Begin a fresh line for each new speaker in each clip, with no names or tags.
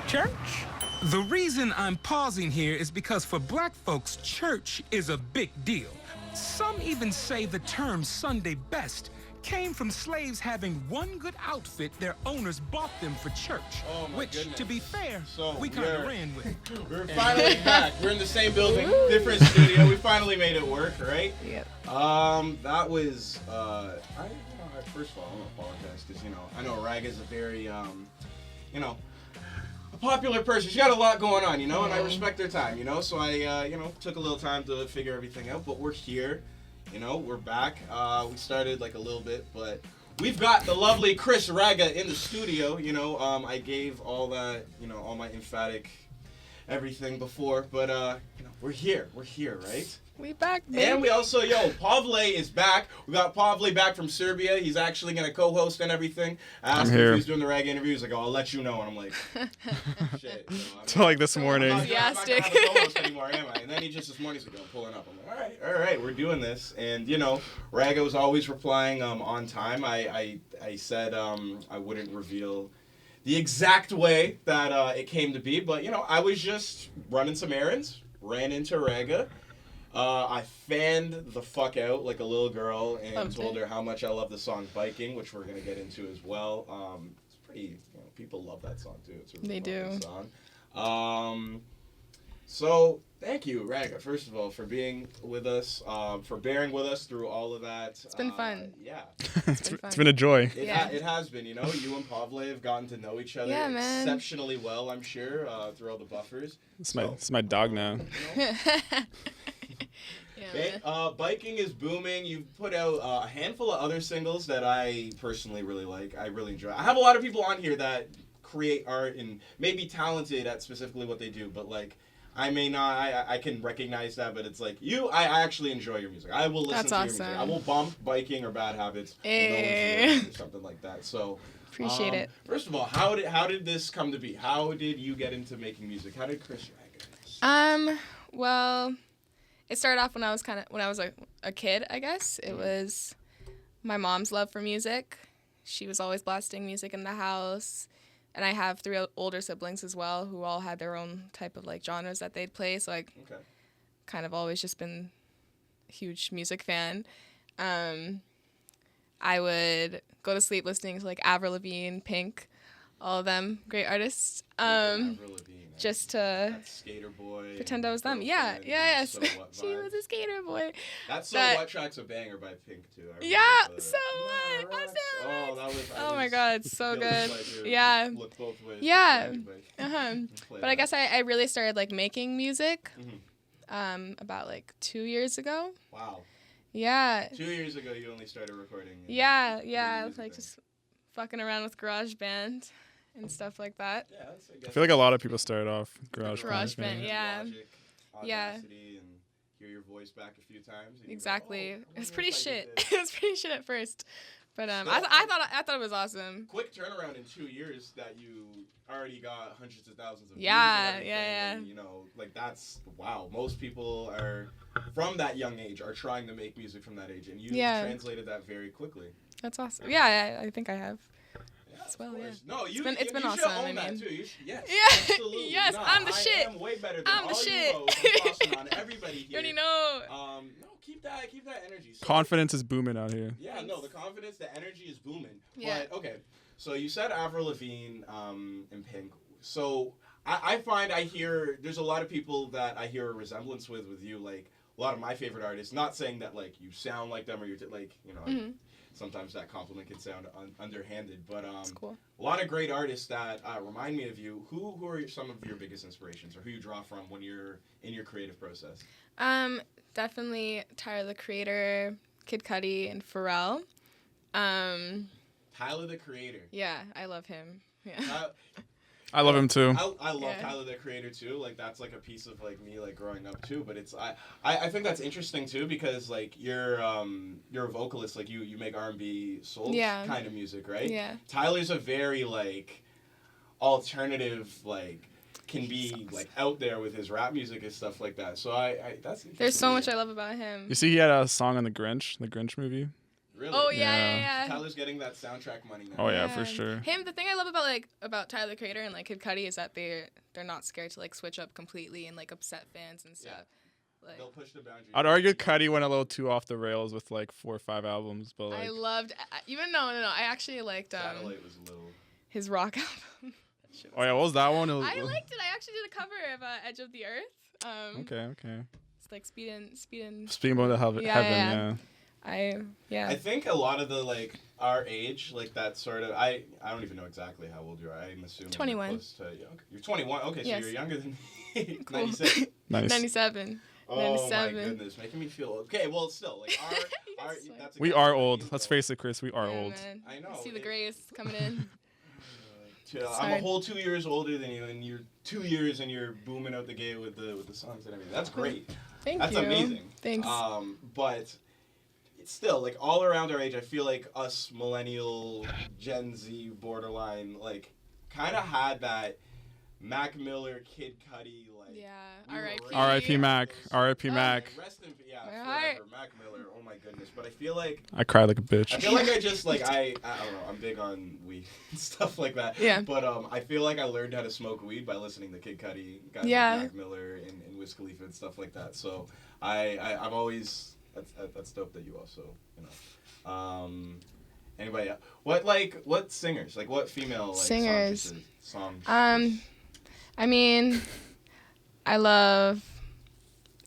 church? The reason I'm pausing here is because for black folks, church is a big deal. Some even say the term Sunday best came from slaves having one good outfit their owners bought them for church, which, to be fair, we kind of ran with.
We're finally back. We're in the same building, different studio. We finally made it work, right?
Yep.
That was, first of all, I want to apologize because, I know Raga's a very, a popular person. She's got a lot going on, and I respect her time, so I, took a little time to figure everything out, but we're here. We're back. We started like a little bit, but we've got the lovely KRS Raga in the studio. I gave all that, all my emphatic everything before, but we're here. We're here, right?
We back, baby.
And we also, Pavle is back. We got Pavle back from Serbia. He's actually going to co-host and everything. I asked him if he's doing the Raga interviews. Like, I'll let you know. And I'm like, shit.
So like this morning.
I'm not going to have a co-host anymore, am I? And then he just this morning said, I'm pulling up. I'm like, all right, we're doing this. And, Raga was always replying on time. I said I wouldn't reveal the exact way that it came to be. But, I was just running some errands, ran into Raga. I fanned the fuck out like a little girl and told her how much I love the song Biking, which we're going to get into as well. It's pretty, people love that song too. It's a really fun song. So thank you, Raga, first of all, for being with us, for bearing with us through all of that.
It's been fun.
Yeah.
It's been a joy.
It has been, you and Pavle have gotten to know each other exceptionally well, I'm sure, through all the buffers.
It's my dog now.
Okay. Biking is booming. You've put out a handful of other singles that I personally really like. I really enjoy. I have a lot of people on here that create art and may be talented at specifically what they do, but like I may not. I can recognize that, but it's like I actually enjoy your music. I will listen to your music. I will bump Biking or Bad Habits or something like that. So
appreciate it.
First of all, how did this come to be? How did you get into making music? How did KRS Raga?
Well, it started off when I was a kid, I guess. It was my mom's love for music. She was always blasting music in the house. And I have 3 older siblings as well who all had their own type of like genres that they'd play. So kind of always just been a huge music fan. I would go to sleep listening to like Avril Lavigne, Pink, all of them great artists. Just to
Skater Boy,
pretend I was them. Yeah.
So What
she was a skater boy.
That's So What track's a banger by Pink too.
So What? Oh my God, it's so good.
Look both ways.
But I guess I really started like making music about like 2 years ago.
Wow.
Yeah.
2 years ago you only started recording.
Like just fucking around with GarageBand. And stuff like that.
I feel like a lot of people started off with GarageBand.
Logic, Audacity, and hear your voice back a few times.
Exactly. It was pretty shit. It was pretty shit at first, but I thought it was awesome.
Quick turnaround in 2 years that you already got hundreds of thousands of views.
And,
like that's wow. Most people are from that young age are trying to make music from that age, and you translated that very quickly.
That's awesome. Yeah, I think I have. Well,
No,
it's been awesome.
Own that too. Yes, absolutely.
Yes,
no,
I'm the shit.
I am way better than
I'm
all
the shit.
you hoes. I'm tossing on everybody here.
You already know.
No, keep that energy. So,
confidence is booming out here.
Yeah, no, the confidence, the energy is booming.
Yeah.
But okay, so you said Avril Lavigne and Pink. So I find there's a lot of people that I hear a resemblance with you. Like a lot of my favorite artists. Not saying that like you sound like them or you're like Sometimes that compliment can sound underhanded, but
cool.
A lot of great artists that remind me of you. Who are some of your biggest inspirations, or who you draw from when you're in your creative process?
Definitely Tyler the Creator, Kid Cudi, and Pharrell.
Tyler the Creator.
Yeah, I love him. Yeah.
I love him too.
I love Tyler the Creator too. Like that's like a piece of like me like growing up too. But it's I think that's interesting too because like you're a vocalist, like you make R&B soul kind of music, right?
Yeah.
Tyler's a very like alternative like can be like out there with his rap music and stuff like that. So I that's
There's so much I love about him.
You see, he had a song on the Grinch movie.
Really?
Oh yeah.
Tyler's getting that soundtrack money now.
Oh yeah, for sure.
Him, the thing I love about Tyler the Creator and like Kid Cudi is that they're not scared to like switch up completely and like upset fans and stuff.
Yeah. They'll push the boundaries.
I'd argue Cudi went a little too off the rails with like 4 or 5 albums, but like
I loved even no. I actually liked
Satellite was a little.
his rock album.
Oh yeah, what was that one?
I liked it. I actually did a cover of Edge of the Earth.
Okay.
It's like Speed and
Speeding of the Heaven,
yeah.
yeah.
I think a lot of the like our age, like that sort of. I don't even know exactly how old you are. I'm assuming
21.
You're, close to, you're 21. Okay, so
Yes.
you're younger than me.
Cool.
96.
Nice.
97.
Oh
97.
my goodness, making me feel okay. Well, still like our that's
We
exactly
are
what
old.
you
Let's
feel.
face it, Chris. We are old.
Man.
I know.
See the grays coming in.
I'm a
Sorry.
whole 2 years older than you, and you're 2 years and you're booming out the gate with the songs and everything. That's great.
Thank
That's
you.
amazing.
Thanks.
But it's still like all around our age, I feel like us millennial, Gen Z, borderline, like kind of had that Mac Miller, Kid Cudi, like
Yeah.
we were
R.I.P.
raised
R.I.P.
on
Mac.
those.
R.I.P. Mac.
Rest in
My
forever,
heart.
Mac Miller. Oh my goodness. But I feel like
I cried like a bitch.
I feel like I just like I don't know. I'm big on weed and stuff like that.
Yeah.
But I feel like I learned how to smoke weed by listening to Kid Cudi, guys
Yeah.
like Mac Miller and Wiz Khalifa and stuff like that. So I've always that's dope that you also Anybody else? What singers, like what female like
Singers.
songs?
I mean, I love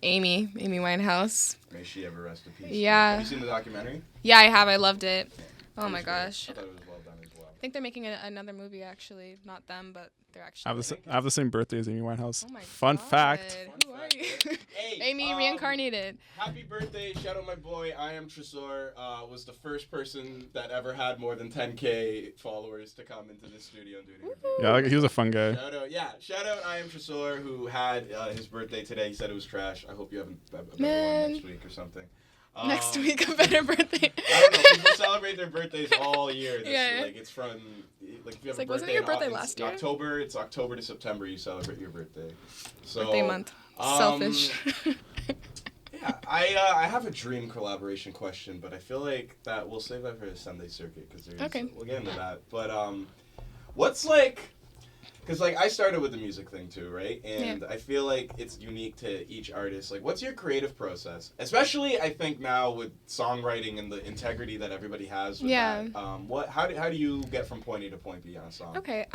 Amy Winehouse.
May she ever rest in peace.
Yeah.
Have you seen the documentary?
Yeah, I have. I loved it. Oh
It
my
was great.
gosh.
I thought it was well done as well.
I think they're making another movie actually. Not them, but they're actually.
I have the same birthday as Amy Winehouse.
Oh my
Fun
God.
fact.
Who are you?
Hey,
Amy reincarnated.
Happy birthday, shout out my boy, I am Tresor, was the first person that ever had more than 10K followers to come into this studio and do an interview.
Yeah, like, he was a fun guy.
Shout out I am Tresor, who had his birthday today. He said it was trash. I hope you have a better one
Man.
next week or something.
Next week, a better birthday.
I don't know. People celebrate their birthdays all year. This
Yeah.
year. Like it's from like if you have a
like, wasn't
birthday
it your
in
birthday
it's
last year?
October. It's October to September. You celebrate your birthday. So
Birthday month. Selfish.
Yeah, I have a dream collaboration question, but I feel like that we'll save that for the Sunday circuit because we'll get into that. But what's like, because like I started with the music thing too, right? And I feel like it's unique to each artist. Like, what's your creative process? Especially, I think now with songwriting and the integrity that everybody has. With that. How do you get from point A to point B on a song?
Okay.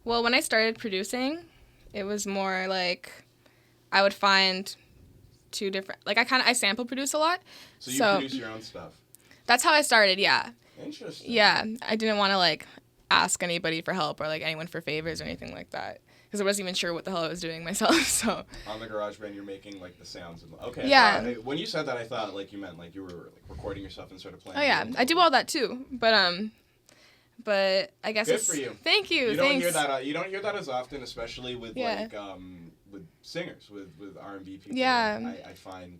Well, when I started producing, it was more like I would find two different. Like I sample produce a lot.
So you produce your own stuff.
That's how I started. Yeah.
Interesting.
Yeah, I didn't want to like ask anybody for help or like anyone for favors or anything like that because I wasn't even sure what the hell I was doing myself. So
on the GarageBand, you're making like the sounds. Okay.
Yeah.
When you said that, I thought like you meant like you were like recording yourself and sort of playing.
Oh yeah, I do all that too. But I guess
good
it's
for you.
Thank you.
You don't
Thanks.
hear that. You don't hear that as often, especially with
Yeah.
like with singers, with R&B people.
Yeah.
I find,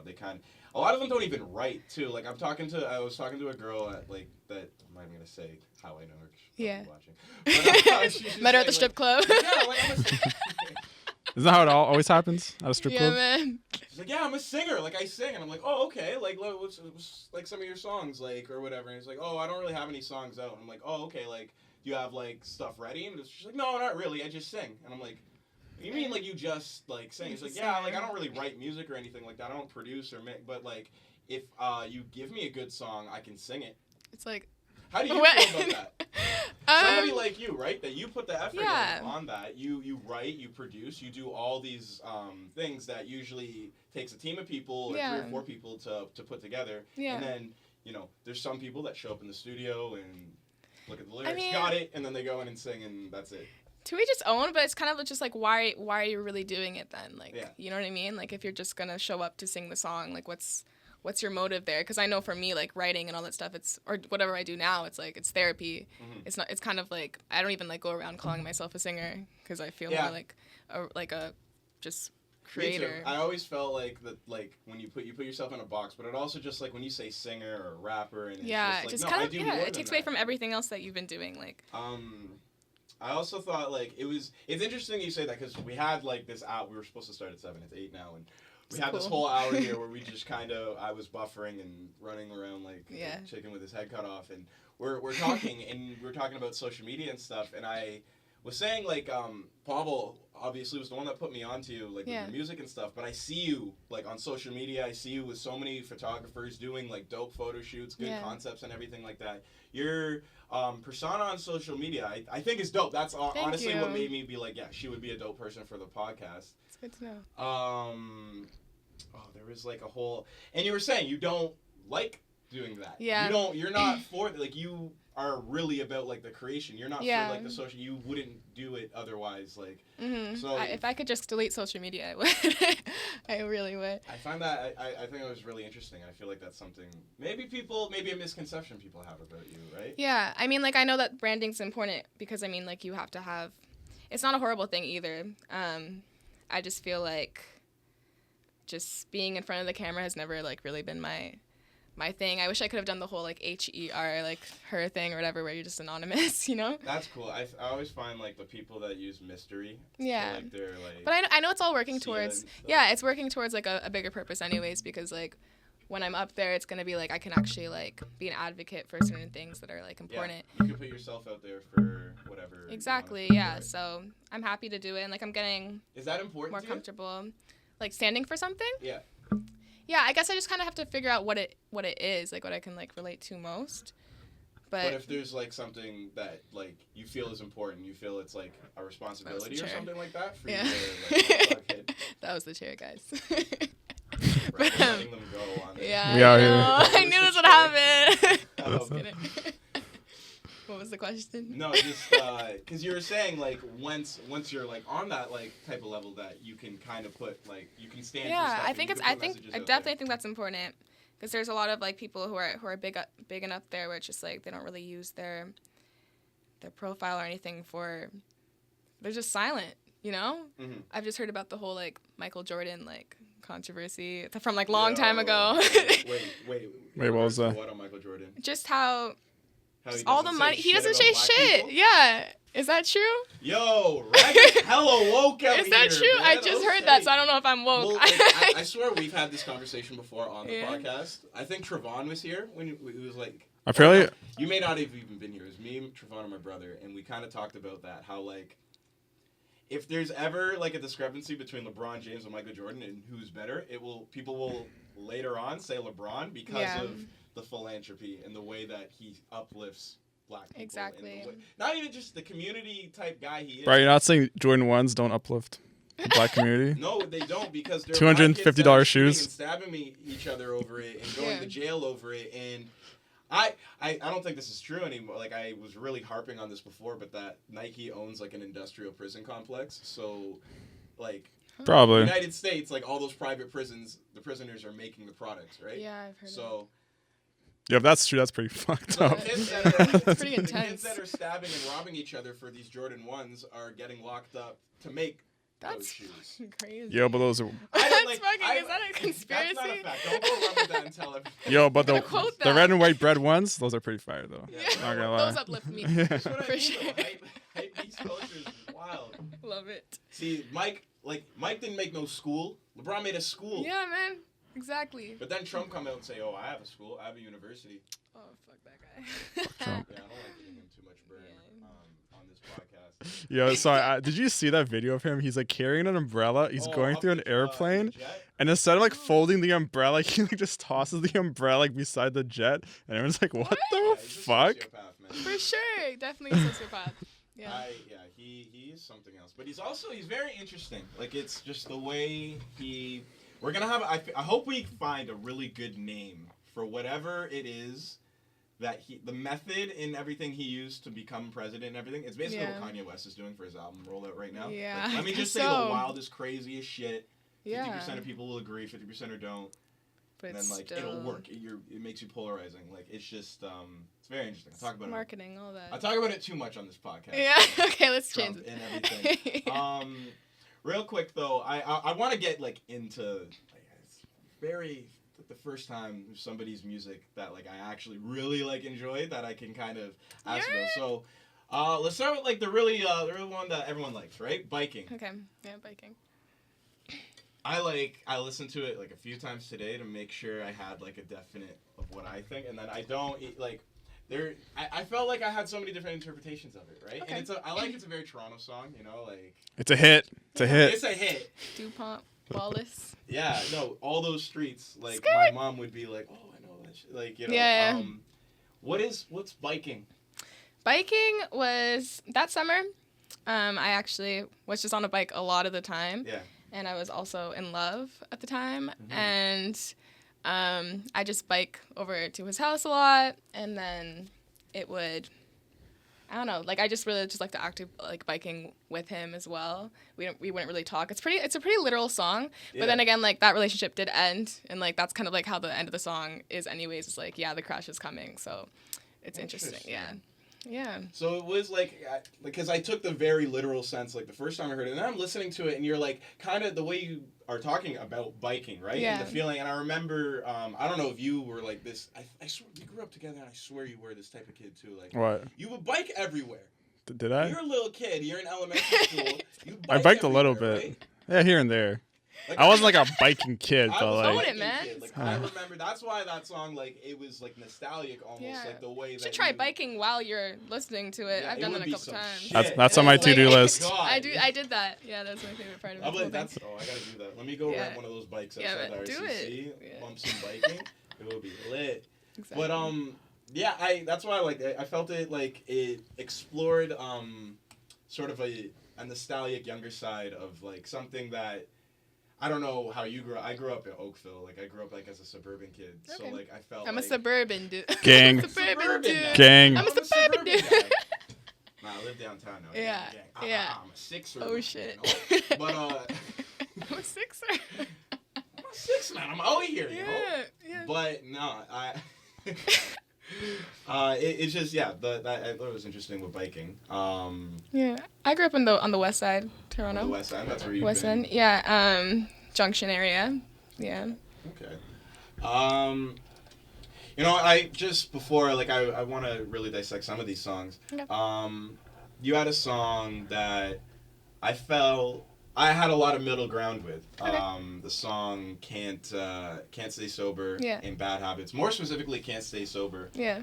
they kind. A lot of them don't even write too. Like I was talking to a girl at like that. I'm not even gonna say how I know her. 'Cause she's
Yeah.
probably watching. But, she's just
Met her at the
saying,
strip club.
Yeah, like I'm a
Isn't that how it always happens at a strip
Yeah,
club?
man.
She's like, yeah, I'm a singer. Like I sing, and I'm like, oh, okay. Like, what's like some of your songs, like or whatever. And he's like, oh, I don't really have any songs out. And I'm like, oh, okay. Like, do you have like stuff ready? And she's like, no, not really. I just sing. And I'm like, you mean like you just like sing? He's like, yeah, like I don't really write music or anything like that. I don't produce or make, but like if you give me a good song, I can sing it.
It's like.
How do you feel about that? Somebody like you, right? That you put the effort in on that. You write, you produce, you do all these things that usually takes a team of people or 3 or 4 people to put together. Yeah. And then, there's some people that show up in the studio and look at the lyrics, got it, and then they go in and sing and that's it.
To each its own, but it's kind of just like why are you really doing it then? Like, you know what I mean? Like if you're just gonna show up to sing the song, like what's your motive there? Because I know for me, like writing and all that stuff, or whatever I do now, it's like it's therapy. Mm-hmm. It's kind of like I don't even like go around calling myself a singer because I feel more like a just creator.
Me too. I always felt like that, like when you put yourself in a box, but it also just like when you say singer or rapper, and it's just like, no, I do more than
it takes away from everything else that you've been doing. Like
I also thought like it's interesting you say that because we had like this out. We were supposed to start at 7. It's 8 now, and We had this
cool.
whole hour here where we just kind of, I was buffering and running around like
Yeah.
a chicken with his head cut off, and we're talking, and we're talking about social media and stuff, and I was saying, like, Pavle obviously was the one that put me onto you, like, with your music and stuff, but I see you, like, on social media, I see you with so many photographers doing, like, dope photo shoots, good concepts and everything like that. Your persona on social media, I think is dope. That's honestly what made me be like, yeah, she would be a dope person for the podcast.
It's good to know.
There was, like, a whole, and you were saying you don't like doing that.
Yeah.
You're not for, like, you are really about, like, the creation. You're not for, like, the social, you wouldn't do it otherwise, like, so.
If I could just delete social media, I would. I really would.
I find that, I think it was really interesting. I feel like that's something, maybe a misconception people have about you, right?
Yeah, I mean, like, I know that branding's important because, I mean, like, you have to have, it's not a horrible thing either. I just feel like just being in front of the camera has never, like, really been my thing. I wish I could have done the whole, like, HER, like, her thing or whatever, where you're just anonymous, you know?
That's cool. I always find, like, the people that use mystery.
Yeah.
Like, they're, like...
But I know it's all working towards... Yeah, it's working towards, like, a bigger purpose anyways, because, like, when I'm up there, it's going to be, like, I can actually, like, be an advocate for certain things that are, like, important.
Yeah, you can put yourself out there for whatever.
Exactly, yeah. Right. So I'm happy to do it, and, like, I'm getting...
Is that important
more comfortable. Like, standing for something?
Yeah.
Yeah, I guess I just kind of have to figure out what it is, like what I can like relate to most. But
if there's like something that like you feel is important, you feel it's like a responsibility or something like that for you to like,
that was the chair, guys.
Right, letting them go on it.
Yeah,
we are here.
I knew this would happen. I was kidding. What was the question?
No, just because you were saying like once you're like on that like type of level that you can kind of put like you can stand.
Yeah,
for stuff
I think it's. I definitely think that's important because there's a lot of like people who are big enough there where it's just like they don't really use their profile or anything for. They're just silent, you know.
Mm-hmm.
I've just heard about the whole like Michael Jordan like controversy from like long time ago.
Wait.
What was that?
What on Michael Jordan?
Just how
He
all the money. He doesn't say shit.
People?
Yeah. Is that true?
Yo, Raga's hella woke out here.
Is that true?
Man.
I just heard that, so I don't know if I'm woke.
Well, I swear we've had this conversation before on the podcast. I think Trevon was here when he was like...
Apparently...
You may not have even been here. It was me, Trevon, and my brother, and we kind of talked about that, how, like, if there's ever, like, a discrepancy between LeBron James and Michael Jordan and who's better, people will later on say LeBron because of the philanthropy and the way that he uplifts black people.
Exactly.
Not even just the community type guy he is.
Right, you're not saying Jordan 1s don't uplift the black community?
No, they don't because they're
$250 shoes
and stabbing each other over it and going to jail over it. And I don't think this is true anymore. Like I was really harping on this before, but that Nike owns like an industrial prison complex. So like
probably
United States, like all those private prisons, the prisoners are making the products, right?
Yeah, I've heard
so
yeah, if that's true, that's pretty fucked up.
It's pretty intense.
The kids that are stabbing and robbing each other for these Jordan 1s are getting locked up to make those shoes.
Crazy.
Yo, but those are...
Is that a conspiracy?
That's not a fact. Don't go run with that and tell everyone.
Yo, but the red and white bread ones, those are pretty fire, though.
Yeah,
not gonna lie.
Those uplift me.
That's what I
For
mean,
sure.
Hype East culture is wild.
Love it.
See, Mike didn't make no school. LeBron made a school.
Yeah, man. Exactly.
But then Trump come out and say, "Oh, I have a school. I have a university."
Oh, fuck that guy.
Trump.
Yeah, I don't like giving him too much burn on this podcast.
Yo, so did you see that video of him? He's like carrying an umbrella. He's going through an airplane, and instead of like folding the umbrella, he like just tosses the umbrella like beside the jet, and everyone's like, "What the fuck?"
For sure, definitely a sociopath. Yeah.
He is something else, but he's very interesting. Like it's just the way we're gonna have. I hope we find a really good name for whatever it is that the method in everything he used to become president and everything. It's basically what Kanye West is doing for his album rollout right now.
Yeah.
Like, let me just say the wildest, craziest shit. 50% of people will agree, 50% or don't.
But
and then like it'll work. It makes you polarizing. Like it's just it's very interesting. I'll talk about
marketing, all that.
I talk about it too much on this podcast.
Yeah. Okay, let's change it.
And everything. Real quick though, I want to get like into it's very the first time somebody's music that like I actually really like enjoyed that I can kind of ask about. So let's start with like the real one that everyone likes, right? Biking.
Okay. Yeah, biking.
I listened to it like a few times today to make sure I had like a definite of what I think, and then I don't like. I felt like I had so many different interpretations of it, right?
Okay.
And it's a very Toronto song, you know, like.
It's a hit. It's a hit.
It's a hit.
DuPont, Wallace.
Yeah, no, all those streets, like
Skirt.
my mom would be like, oh, I know that shit. Like, you know.
Yeah.
What's biking?
Biking was that summer. I actually was just on a bike a lot of the time.
Yeah.
And I was also in love at the time.
Mm-hmm.
And I just bike over to his house a lot. And then it would, I don't know, like I just really just like to active like biking with him as well. We wouldn't really talk. It's a pretty literal song.
Yeah.
But then again, like that relationship did end. And like that's kind of like how the end of the song is anyways. It's like, yeah, the crash is coming. So it's interesting. Yeah. Yeah.
So it was like, because I took the very literal sense, like the first time I heard it, and then I'm listening to it, and you're like, kind of the way you are talking about biking, right?
Yeah.
And the feeling, and I remember, I don't know if you were like this, I swear, we grew up together, and I swear you were this type of kid too. Like,
What?
you would bike everywhere.
Did I?
You're a little kid, you're in elementary school, you bike
I biked a little
everywhere,
bit.
right?
Yeah, here and there.
Like,
I wasn't like a biking kid,
I
but
was a
Own
like.
it,
biking
man.
kid. Like, I remember, that's why that song, like, it was like nostalgic almost,
Yeah.
like the way that
You should try
you-
biking while you're listening to it.
Yeah,
I've
it
done
would
that a
be
couple
some
times.
shit.
That's on my
Like-
to-do list.
God.
I did that. Yeah, that's my favorite part of it.
I gotta do that. Let me go
Yeah.
rent one of those bikes
Yeah,
outside
but do
RCC,
it. Yeah.
bump some biking. It will be lit.
Exactly.
But yeah, that's why I liked it. I felt it like it explored sort of a nostalgic younger side of like something that I don't know how you grew up. I grew up in Oakville. Like I grew up like as a suburban kid. So
Okay.
like I felt
I'm
like
a suburban dude.
Gang.
Suburban dude.
guy.
Gang.
I'm a suburban dude.
guy. Nah, I live downtown now.
Yeah,
Gang.
yeah.
I'm a sixer.
Oh shit.
You know? But
I'm a sixer.
I'm a six man. I'm out here. You know?
Yeah, yeah.
But no, it's just I thought it was interesting with biking.
Yeah. I grew up on the west side, Toronto.
The West End. That's where you've
West
been.
End. Yeah. Junction area. Yeah.
Okay. You know, I just before like I want to really dissect some of these songs.
Okay.
You had a song that I felt I had a lot of middle ground with.
Okay.
The song Can't Stay Sober
Yeah.
and Bad Habits. More specifically, Can't Stay Sober.
Yeah.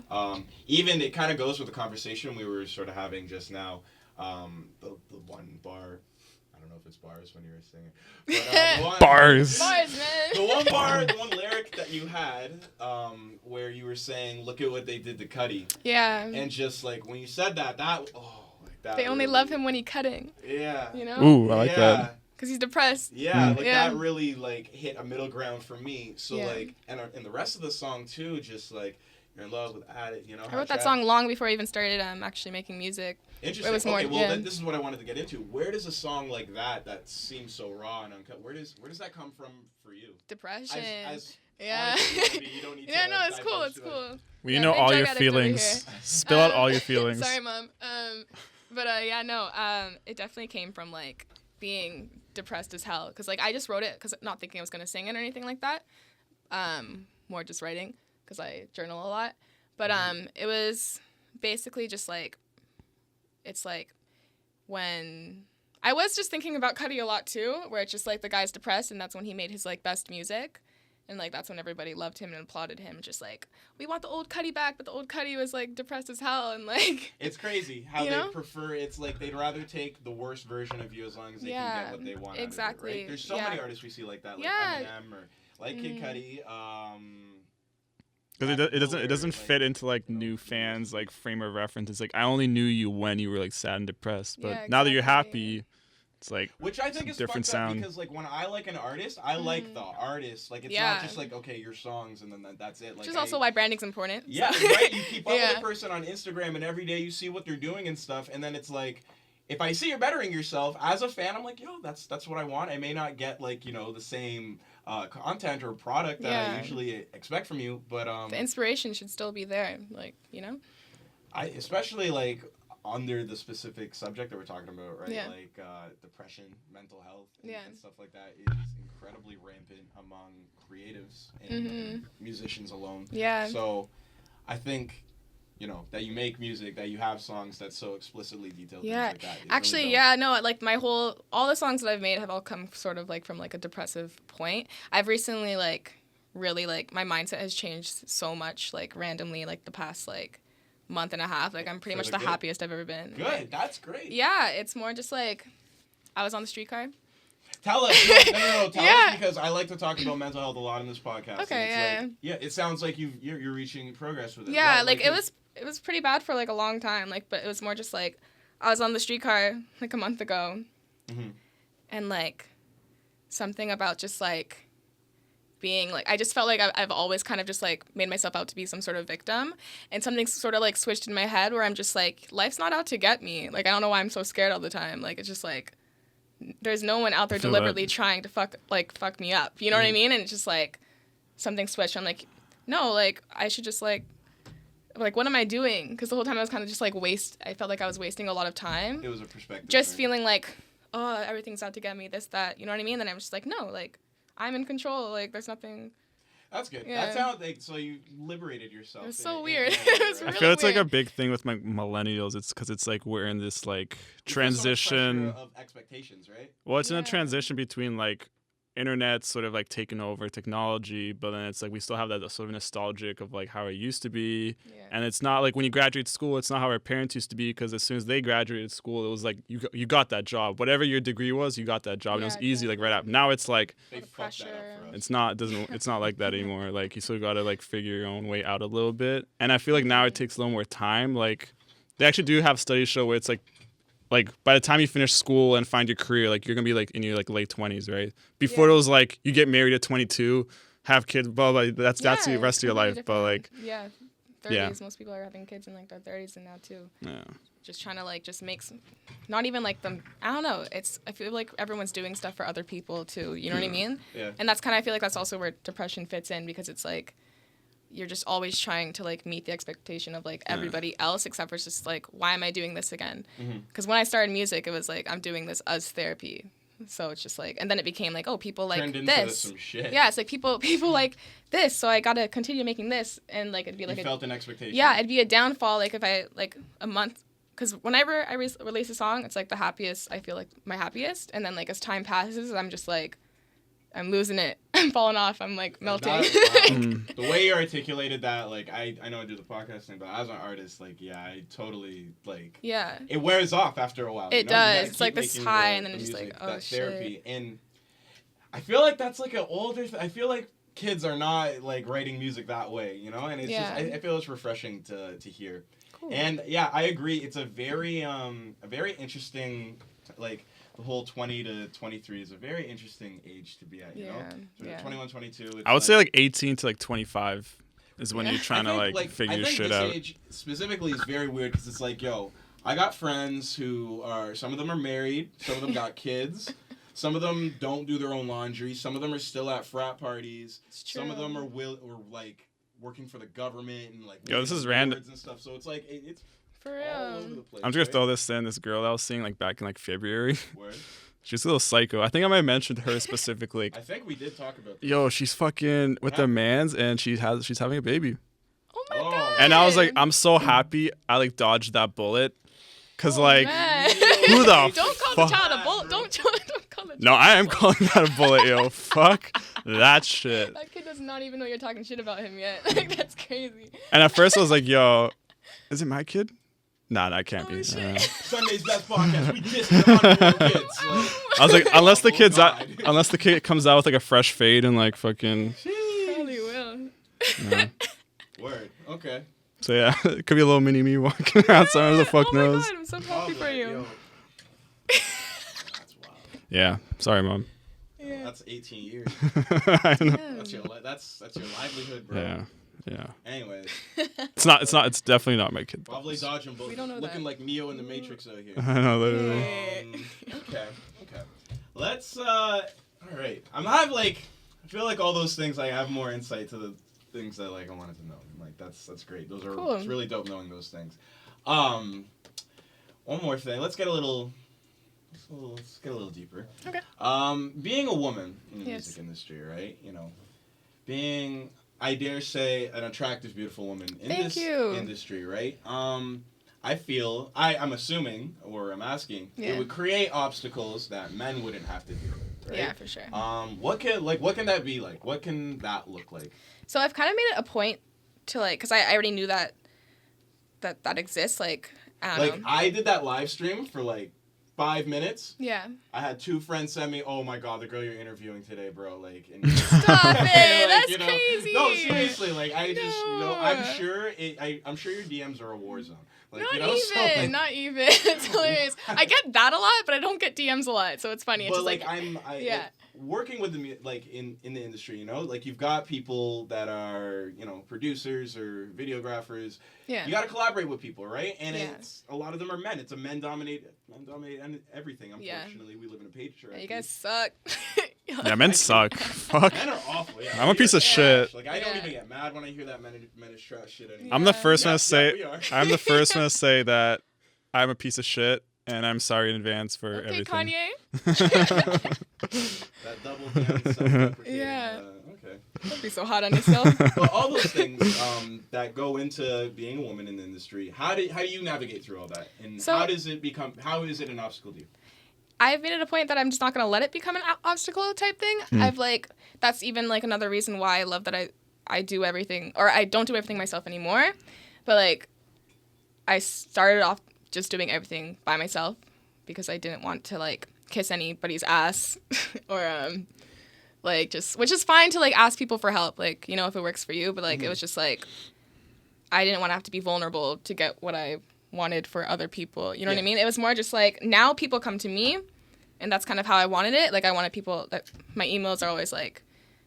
Even it kind of goes with the conversation we were sort of having just now. The one bar. I don't know if it's bars when you were singing. But, the one,
Bars.
Bars, man.
The one bar, the one lyric that you had, where you were saying, "Look at what they did to Cuddy,"
Yeah.
and just like when you said that, like that.
They only
really,
love him when he cutting.
Yeah.
You know?
Ooh, I like
yeah.
that.
Because he's depressed.
Yeah,
Mm.
like
Yeah.
that really like hit a middle ground for me. So
Yeah.
like, and the rest of the song too, just like you're in love with Addict, you know.
I wrote that song long before I even started actually making music.
Interesting.
It was more,
okay, well,
yeah.
this is what I wanted to get into. Where does a song like that seems so raw and uncut? Where does that come from for you?
Depression.
As
yeah.
honest as you wanna be, you don't need
Yeah,
to,
no, it's cool.
divulge
It's
too much.
cool.
Well, you
Yeah,
know
big
all
drug
your
addict over
feelings.
here.
Spill out all your feelings.
Sorry, Mom. But yeah, no. It definitely came from like being depressed as hell. Cause like I just wrote it, cause not thinking I was gonna sing it or anything like that. More just writing, cause I journal a lot. But it was basically just like, it's like when I was just thinking about Cuddy a lot too, where it's just like the guy's depressed and that's when he made his like best music. And like that's when everybody loved him and applauded him, just like, we want the old Cuddy back, but the old Cuddy was like depressed as hell and like
It's crazy how
You
they
know?
prefer. It's like they'd rather take the worst version of you as long as they can get what they want.
exactly.
Out of it, right? There's so
Yeah.
many artists we see like that, like
Yeah.
Eminem or like Kid Cudi.
Because it doesn't fit into like new fans like frame of reference. It's like I only knew you when you were like sad and depressed, but
Yeah,
now that you're
exactly.
happy, it's like
Which I think is
different
fucked up
sound.
because like when I like an artist, I like the artist. Like it's
Yeah.
not just like okay your songs and then that's it. Like
which is also why branding's important.
Yeah,
so.
right. You keep up with
Yeah.
a person on Instagram and every day you see what they're doing and stuff, and then it's like. If I see you're bettering yourself as a fan, I'm like, yo, that's what I want. I may not get like the same content or product that I
Yeah.
usually expect from you, but
The inspiration should still be there, like,
I especially like under the specific subject that we're talking about, right?
Yeah.
Like depression, mental health,
Yeah.
and stuff like that is incredibly rampant among creatives and musicians alone.
Yeah.
So, I think that you make music, that you have songs that so explicitly detail
Yeah,
things like that. It's
actually,
really
yeah, no, like all the songs that I've made have all come sort of like from like a depressive point. I've recently like really like my mindset has changed so much like randomly like the past like month and a half. Like I'm pretty much the happiest I've ever been.
Good,
Like,
that's great.
yeah, it's more just like I was on the streetcar.
Tell us, no, tell us because I like to talk about mental health a lot in this podcast.
Okay,
yeah. It sounds like you're reaching progress with it.
Yeah, like it was pretty bad for like a long time. Like, but it was more just like I was on the streetcar like a month ago, and like something about just like being like I just felt like I've always kind of just like made myself out to be some sort of victim, and something sort of like switched in my head where I'm just like life's not out to get me. Like I don't know why I'm so scared all the time. Like it's just like there's no one out there deliberately trying to fuck me up. You know what I mean? And it's just like something switched. I'm like, no, like I should just like what am I doing? Because the whole time I was kind of just like I felt like I was wasting a lot of time.
It was a perspective.
Just feeling like, oh, everything's out to get me, this, that. You know what I mean? Then I'm just like, no, like I'm in control. Like there's nothing.
That's good.
Yeah.
That's how so you liberated yourself.
It was so weird. It was really
I feel it's like a
weird.
big thing with like millennials. It's because it's like we're in this like
There's so much
transition.
pressure of expectations, right?
Well, it's in a
Yeah.
transition between like internet sort of like taking over technology, but then it's like we still have that sort of nostalgic of like how it used to be.
Yeah.
And it's not like when you graduate school, it's not how our parents used to be, because as soon as they graduated school, it was like you got that job. Whatever your degree was, you got that job. And it was
Yeah,
easy like right up. Now it's like
They
the
fucked that up
pressure.
for us.
it's not like that anymore. Like you still got to like figure your own way out a little bit. And I feel like now it takes a little more time. Like they actually do have studies show where it's like by the time you finish school and find your career, like you're gonna be like in your like late 20s, right? Before
Yeah.
it was like you get married at 22, have kids, blah blah. That's the
Yeah,
rest of your life.
completely
But like
different. Yeah. 30s.
Yeah.
Most people are having kids in like their 30s and now too.
yeah.
Just trying to like just make not even like them. I don't know. I feel like everyone's doing stuff for other people too. You know what I mean?
Yeah.
And that's kind of I feel like that's also where depression fits in, because it's like you're just always trying to like meet the expectation of like everybody else, except for it's just like, why am I doing this again? Because when I started music, it was like I'm doing this as therapy. So it's just like, and then it became like, oh, people like
Turned into
this.
some shit.
Yeah, it's like people like this, so I gotta continue making this, and like it'd be like
You felt an expectation.
yeah, it'd be a downfall like if I like a month, because whenever I release a song, it's like the happiest I feel like my happiest, and then like as time passes, I'm just like I'm losing it, I'm falling off, I'm like melting.
The way you articulated that, like I know I do the podcast thing, but as an artist, like I totally like.
Yeah.
It wears off after a while.
It
you gotta
does. It's like
keep
this
making
high,
the-
and then
the
it's just
music,
like, oh,
that
shit.
therapy. And I feel like that's like an older. I feel like kids are not like writing music that way, and it's
Yeah.
just I feel it's refreshing to hear.
Cool.
And yeah, I agree. It's a very interesting like. The whole 20 to 23 is a very interesting age to be at, you know? So
yeah.
21, 22. It's
I would say like 18 to like 25 is when
Yeah.
you're trying to
I think,
like figure
I
your
think
shit
this
out.
age specifically is very weird because it's like, yo, I got friends who are, some of them are married, some of them got kids, some of them don't do their own laundry, some of them are still at frat parties, some of them are like working for the government and like
Yo, this is
winning
random.
awards and stuff. So it's like it's
For
all over
real.
the place.
I'm just gonna
right?
throw this in. This girl I was seeing like back in like February.
Word.
She's a little psycho. I think I might have mentioned her specifically.
I think we did talk about this.
Yo, she's fucking with the mans and she's having a baby.
Oh my
Oh.
god.
And I was like, I'm so happy I like dodged that bullet. Cause like
Man.
who the
Don't call
fuck?
the child a bullet. Don't call the
No, I am calling that a bullet, yo. Fuck that shit.
That kid does not even know you're talking shit about him yet. Like that's crazy.
And at first I was like, yo, is it my kid? Nah, that can't be.
shit.
Sunday's best podcast. We dissed the unborn kids. Like,
I was like, unless the
Oh,
kid's out,
God.
unless the kid comes out with like a fresh fade and like fucking.
Probably will.
Yeah.
Word. Okay.
So yeah, it could be a little mini me walking around. Somewhere who the fuck
Oh my
knows.
god, I'm so happy for
Yo.
you.
That's wild.
Yeah, sorry, mom.
Yeah.
That's 18 years.
I know.
That's your that's your livelihood, bro.
Yeah, yeah.
Anyways,
It's not. It's definitely not my kid.
probably dodging bullets.
We don't know
Looking
that.
like Neo in the Matrix out here.
I know, literally.
Okay. Let's all right. I'm not like I feel like all those things I have more insight to the things that like I wanted to know. Like that's great. Those are
Cool.
it's really dope knowing those things. One more thing. Let's get a little deeper.
Okay.
Being a woman in the
Yes.
music industry, right? Being I dare say, an attractive, beautiful woman in
Thank
this
you.
industry, right? I feel, I'm assuming, or I'm asking,
Yeah.
it would create obstacles that men wouldn't have to deal with, right?
Yeah, for sure.
What can that be like? What can that look like?
So I've kind of made it a point to like, because I already knew that exists. Like, I don't know.
I did that live stream for like 5 minutes.
Yeah.
I had 2 friends send me, "Oh my god, the girl you're interviewing today, bro!" Like, and
Stop it!
like,
That's crazy.
No, seriously, like I'm
No.
sure I'm sure your DMs are a war zone. Like,
Not even. It's hilarious. I get that a lot, but I don't get DMs a lot, so it's funny. It's
But
just like,
yeah. Working with in the industry, like you've got people that are, producers or videographers.
Yeah.
You got to collaborate with people, right? And
Yeah.
it's a lot of them are men. It's a men dominated everything. Unfortunately, we live in a patriarchy.
Yeah, you guys suck.
Yeah, men suck. Fuck.
Men are awful. Yeah,
I'm a piece of shit.
Like I don't even get mad when I hear that men is trash shit anymore.
I'm the first one to
Yeah,
say.
we are.
I'm the first one to say that I'm a piece of shit, and I'm sorry in advance for
Okay,
everything.
Kanye.
That double down self-deprecating,
Yeah.
Okay.
Don't be so hard on yourself.
But all those things that go into being a woman in the industry, how do you navigate through all that, and
So-
how is it an obstacle to you?
I've made it a point that I'm just not gonna let it become an obstacle type thing. I've like that's even like another reason why I love that I do everything, or I don't do everything myself anymore. But like I started off just doing everything by myself because I didn't want to like kiss anybody's ass or like just, which is fine to like ask people for help, like, if it works for you, but like it was just like I didn't want to have to be vulnerable to get what I wanted for other people. You know what I mean? It was more just like now people come to me, and that's kind of how I wanted it. Like I wanted people that my emails are always like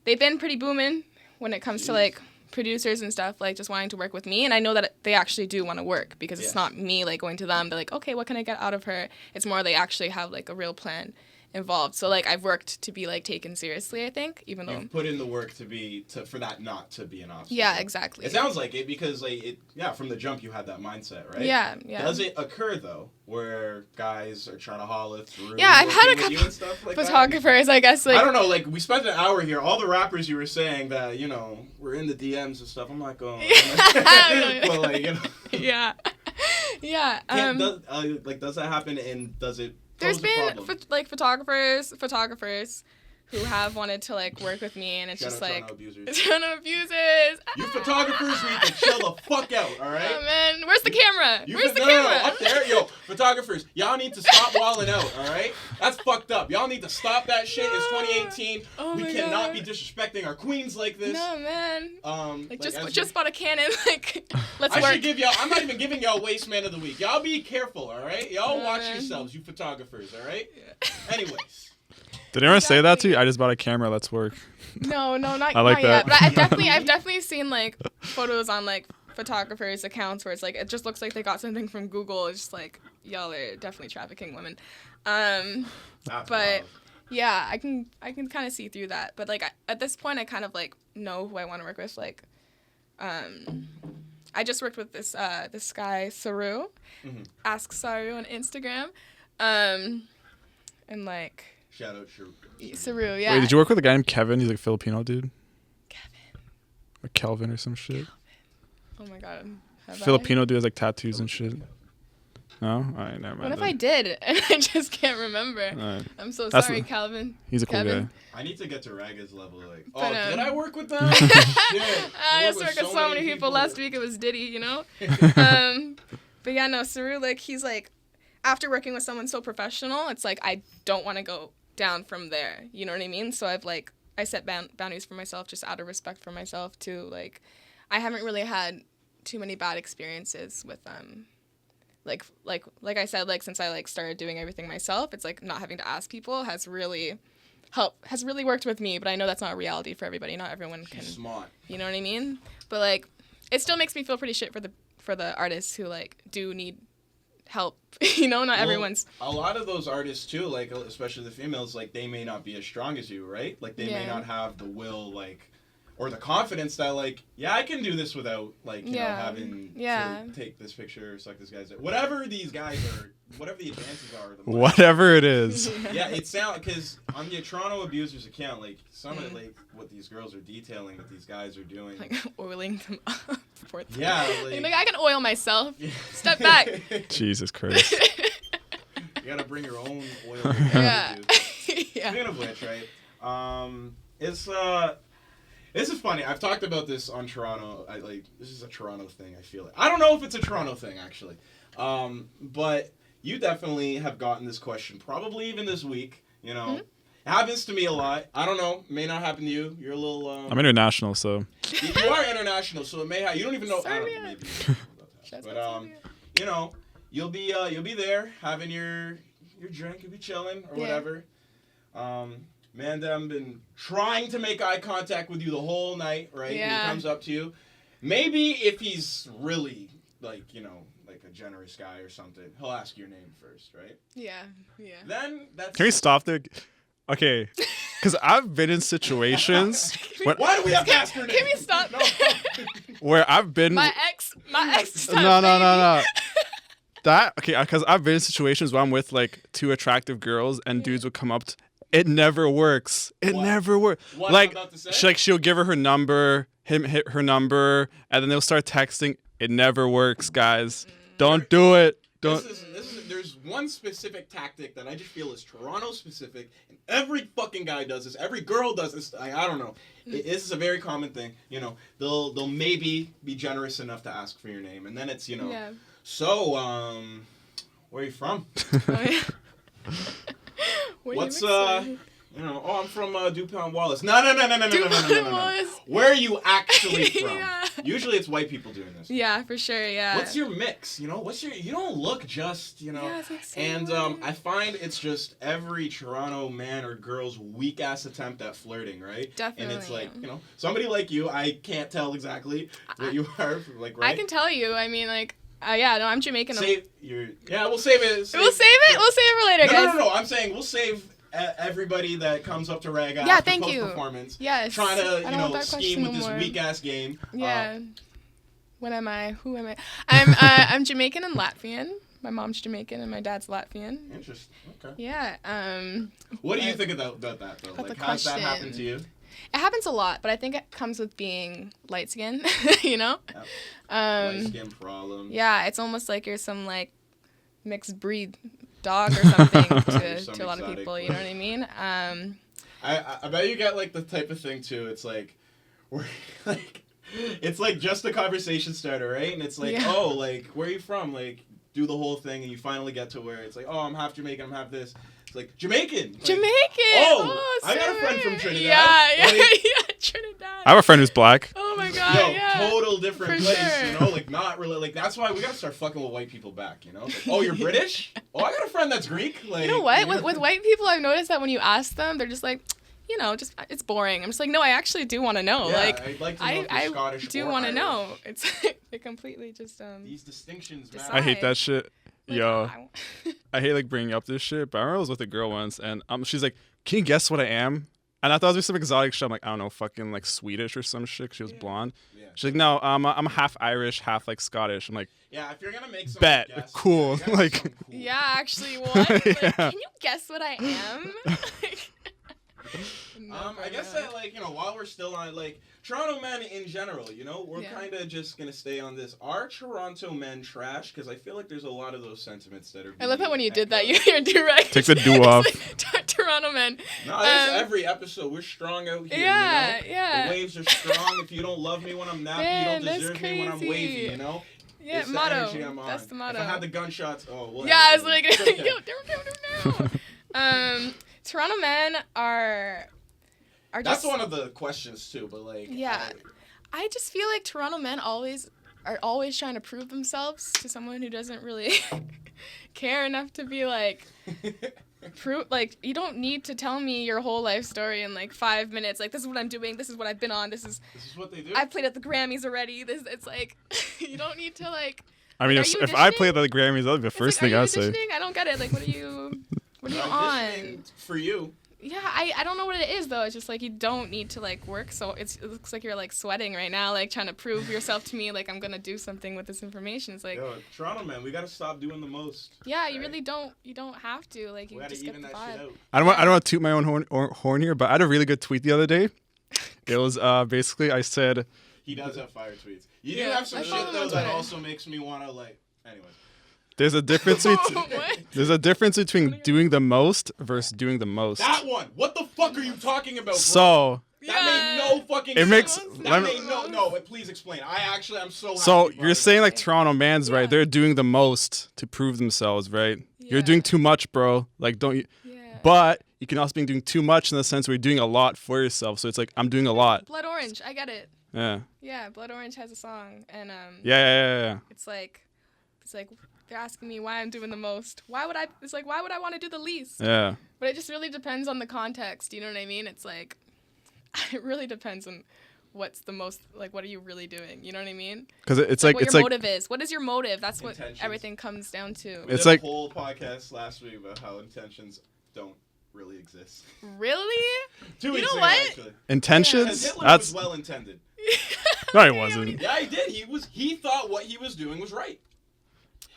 they've been pretty booming when it comes to like producers and stuff, like just wanting to work with me, and I know that they actually do want to work because it's not me like going to them, they're like, okay, what can I get out of her? It's more they actually have like a real plan involved. So like I've worked to be like taken seriously, I think, even though
You've put in the work for that not to be an obstacle.
Yeah, exactly.
It sounds like it because from the jump you had that mindset, right?
Yeah.
Does it occur though where guys are trying to holler through?
Yeah, I've had a
with you
couple
and stuff like
photographers, I guess, like
I don't know, like we spent an hour here. All the rappers you were saying that were in the DMs and stuff. I'm like, oh, but like
yeah.
does that happen, and does it?
There's
pose a
been
problem?
photographers who have wanted to like work with me, and it's
Shout
just
out
like
Toronto abusers. You photographers need to chill the fuck out, all right?
Oh man, where's the camera? Where's the
no,
camera?
up there, yo, photographers, y'all need to stop walling out, all right? That's fucked up. Y'all need to stop that shit. It's 2018.
Oh
we
my
cannot
God.
be disrespecting our queens like this.
No man.
Like
Just bought a Canon. Like, let's
I
work.
should give y'all. I'm not even giving y'all Waste Man of the Week. Y'all be careful, all right? Y'all
No,
watch
man.
yourselves, you photographers, all right?
Yeah.
Anyways.
Did anyone say that to you? I just bought a camera. Let's work.
No, not,
I like
not yet.
that.
But I've definitely seen like photos on like photographers' accounts where it's like it just looks like they got something from Google. It's just like y'all are definitely trafficking women.
That's
But
wild.
yeah, I can kind of see through that. But like at this point, I kind of like know who I want to work with. Like, I just worked with this guy Saru, Ask Saru on Instagram, and like
Shout out
Saru, yeah.
Wait, did you work with a guy named Kevin? He's like a Filipino dude.
Kevin.
Or Kelvin or some shit.
Oh my god. Have
Filipino dude has like tattoos and shit. No? Alright, never mind.
What if
then.
I did and I just can't remember?
Alright.
I'm so
That's
sorry,
the-
Calvin.
He's a cool
Kevin.
guy.
I need to get to Raga's level. Like,
But,
did I work with them?
I
Shit.
just
Worked
worked with so many people. Last week it was Diddy, But yeah, no, Saru, like, he's like, after working with someone so professional, it's like, I don't want to go down from there. You know what I mean? So I set boundaries for myself just out of respect for myself too. Like, I haven't really had too many bad experiences with like I said, like since I like started doing everything myself, it's like not having to ask people has really worked with me. But I know that's not a reality for everybody. Not everyone can.
She's smart.
You know what I mean? But like, it still makes me feel pretty shit for the artists who like do need help. Not everyone's.
A lot of those artists too, like especially the females, like they may not be as strong as you, right? Like they may not have the will, like, or the confidence that, like, yeah, I can do this without, like, you know, having to take this picture or suck this guy's dick. Whatever these guys are whatever the advances are. The
Whatever it is.
Yeah, it sounds because on the Toronto abusers account, like some of like what these girls are detailing that these guys are doing.
Like oiling them up.
Yeah,
like I can oil myself. Step back.
Jesus Christ.
You gotta bring your own oil.
Yeah.
Yeah. Speaking of which, right? This is funny. I've talked about this on Toronto. This is a Toronto thing. I feel it. I don't know if it's a Toronto thing actually, but you definitely have gotten this question probably even this week. You know, it happens to me a lot. I don't know. It may not happen to you. You're a little.
I'm international, so.
You are international, so it may. You don't even know. I don't know. Maybe. But you know, you'll be there having your drink. You'll be chilling or whatever. Man, I've been trying to make eye contact with you the whole night, right?
Yeah.
When he comes up to you. Maybe if he's really, like, you know, like a generous guy or something, he'll ask your name first, right?
Yeah.
Then that's...
Can we stop there? Okay. Because I've been in situations...
Why do we have to ask her name?
Can we stop?
No.
Where I've been...
My ex.
No. Because I've been in situations where I'm with, like, two attractive girls and dudes would come up to... It never works. Never works.
What
like,
I'm about to say?
she'll give her her number, him hit her number, and then they'll start texting. It never works, guys. Don't do it. Don't.
There's one specific tactic that I just feel is Toronto specific, and every fucking guy does this. Every girl does this. I don't know. This is a very common thing. You know, they'll maybe be generous enough to ask for your name, and then it's
Yeah.
So where are you from?
Oh, yeah.
What's I'm from DuPont Wallace. No.
Wallace.
Where are you actually from?
Yeah.
Usually it's white people doing this.
Yeah, for sure. Yeah.
What's your mix? You know, you don't look just, you know.
Yeah, it's like so
and
weird.
I find it's just every Toronto man or girl's weak ass attempt at flirting, right?
Definitely.
And it's like, you know, somebody like you, I can't tell exactly what you are, like, right?
I can tell you. I mean, like, I'm Jamaican.
We'll save it. We'll save it.
We'll save it for later, guys.
No. I'm saying we'll save everybody that comes up to Raga
Yeah,
after
thank you.
post-performance.
Yes.
Trying to,
I don't want that
scheme
question
with
no
this
more.
weak-ass game.
Yeah. What am I? Who am I? I'm Jamaican and Latvian. My mom's Jamaican and my dad's Latvian.
Interesting. Okay.
Yeah.
What do you think about that, though?
About
Like,
the
how's that
question.
happen to you?
It happens a lot, but I think it comes with being light skinned, you know?
Light skin problems.
Yeah, it's almost like you're some, like, mixed breed dog or something to a lot of people, you know what I mean?
I bet you get, like, the type of thing, too. It's like, it's like just a conversation starter, right? And it's like, oh, like, where are you from? Like, do the whole thing, and you finally get to where it's like, oh, I'm half Jamaican, I'm half this. It's like, Jamaican! Like,
Jamaican!
Oh, I got a friend from Trinidad.
Yeah,
like,
Trinidad.
I have a friend who's black.
Oh my god,
total different
For
place,
sure.
you know? Like, not really, like, that's why we gotta start fucking with white people back, you know? Like, oh, you're British? Oh, I got a friend that's Greek. Like,
You know what? With white people, I've noticed that when you ask them, they're just like, you know, just it's boring. I'm just like, no, I actually do want to know.
Yeah,
like,
I'd like to know if you're Scottish
do
or
want to
Irish.
know. It's it completely just
These distinctions matter.
I hate that shit.
like,
Yo,
oh,
I hate like bringing up this shit, but I remember I was with a girl once, and she's like, "Can you guess what I am?" And I thought it was some exotic shit. I'm like, I don't know, fucking like Swedish or some shit. 'Cause she was blonde.
Yeah.
She's like, no, I'm half Irish, half like Scottish. I'm like,
Yeah, if you're gonna make some
Bet.
guess,
Cool.
you gotta
Like-
make something cool.
yeah, actually, what? Like,
Yeah.
can you guess what I am?
I guess that, like, you know, while we're still on, like, Toronto men in general, you know, we're kind of just gonna stay on this. Are Toronto men trash? Because I feel like there's a lot of those sentiments that are.
I love how when you did that,
echoed.
you're direct.
Take the do off.
Toronto men.
No, that's every episode. We're strong out here.
Yeah,
you know?
yeah.
The waves are strong. If you don't love me when I'm nappy,
Man,
you
that's
don't deserve me when I'm wavy.
crazy.
You know.
Yeah,
It's
motto.
The energy I'm on.
That's the motto.
If I had the gunshots, well,
Yeah, I was like,
okay.
yo, no. Toronto men are
That's
just.
one of the questions too, but like.
Yeah. I just feel like Toronto men are always trying to prove themselves to someone who doesn't really care enough to be like. Like, you don't need to tell me your whole life story in like 5 minutes. Like, this is what I'm doing. This is what I've been on. This is
what they do.
I played at the Grammys already. It's like you don't need to like.
I mean,
Are
if
you
I
auditioning?
played at the Grammys, that'd be the first
It's like,
thing
are you
I'd say.
auditioning? I don't get it. Like, what are you on?
For you.
Yeah, I don't know what it is though. It's just like you don't need to like work, so it looks like you're like sweating right now, like trying to prove yourself to me, like I'm gonna do something with this information. It's like,
Yo, Toronto man, we gotta stop doing the most.
yeah,
right?
you really don't. You don't have to. Like you
We gotta
just get
even
the
that
vibe.
shit out.
I don't want to toot my own horn here, but I had a really good tweet the other day. It was basically I said.
He does have fire tweets. You do
Yeah,
have some
I
shit
follow him
though
on
that
Twitter.
also makes me wanna like. Anyways.
There's a difference.
What?
There's a difference between doing the most versus doing the most.
That one. What the fuck are you talking about, bro?
So
That made no fucking
It
sense.
makes-
That made no. But please explain. I'm so happy.
so
you brought
you're
it
saying
up.
like Toronto man's right?
Yeah.
They're doing the most to prove themselves, right? You're
Yeah.
doing too much, bro. Like don't you?
Yeah.
But you can also be doing too much in the sense where you're doing a lot for yourself. So it's like I'm doing a lot.
Blood Orange, I get it.
Yeah.
Yeah, Blood Orange has a song, and
Yeah.
it's like they're asking me why I'm doing the most. Why would I? It's like why would I want to do the least?
Yeah.
But it just really depends on the context. You know what I mean? It's like it really depends on what's the most. Like, what are you really doing? You know what I mean?
Because it's
Like
like
what
it's
your
like
motive is. What is your motive? That's what
Intentions.
everything comes down to.
We
It's
did
like-
a whole podcast last week about how intentions don't really exist.
Really?
2
You
weeks
know
ago,
what?
actually.
intentions.
Because Hitler
That's
was well intended.
no, it wasn't.
Yeah, he did. He thought what he was doing was right.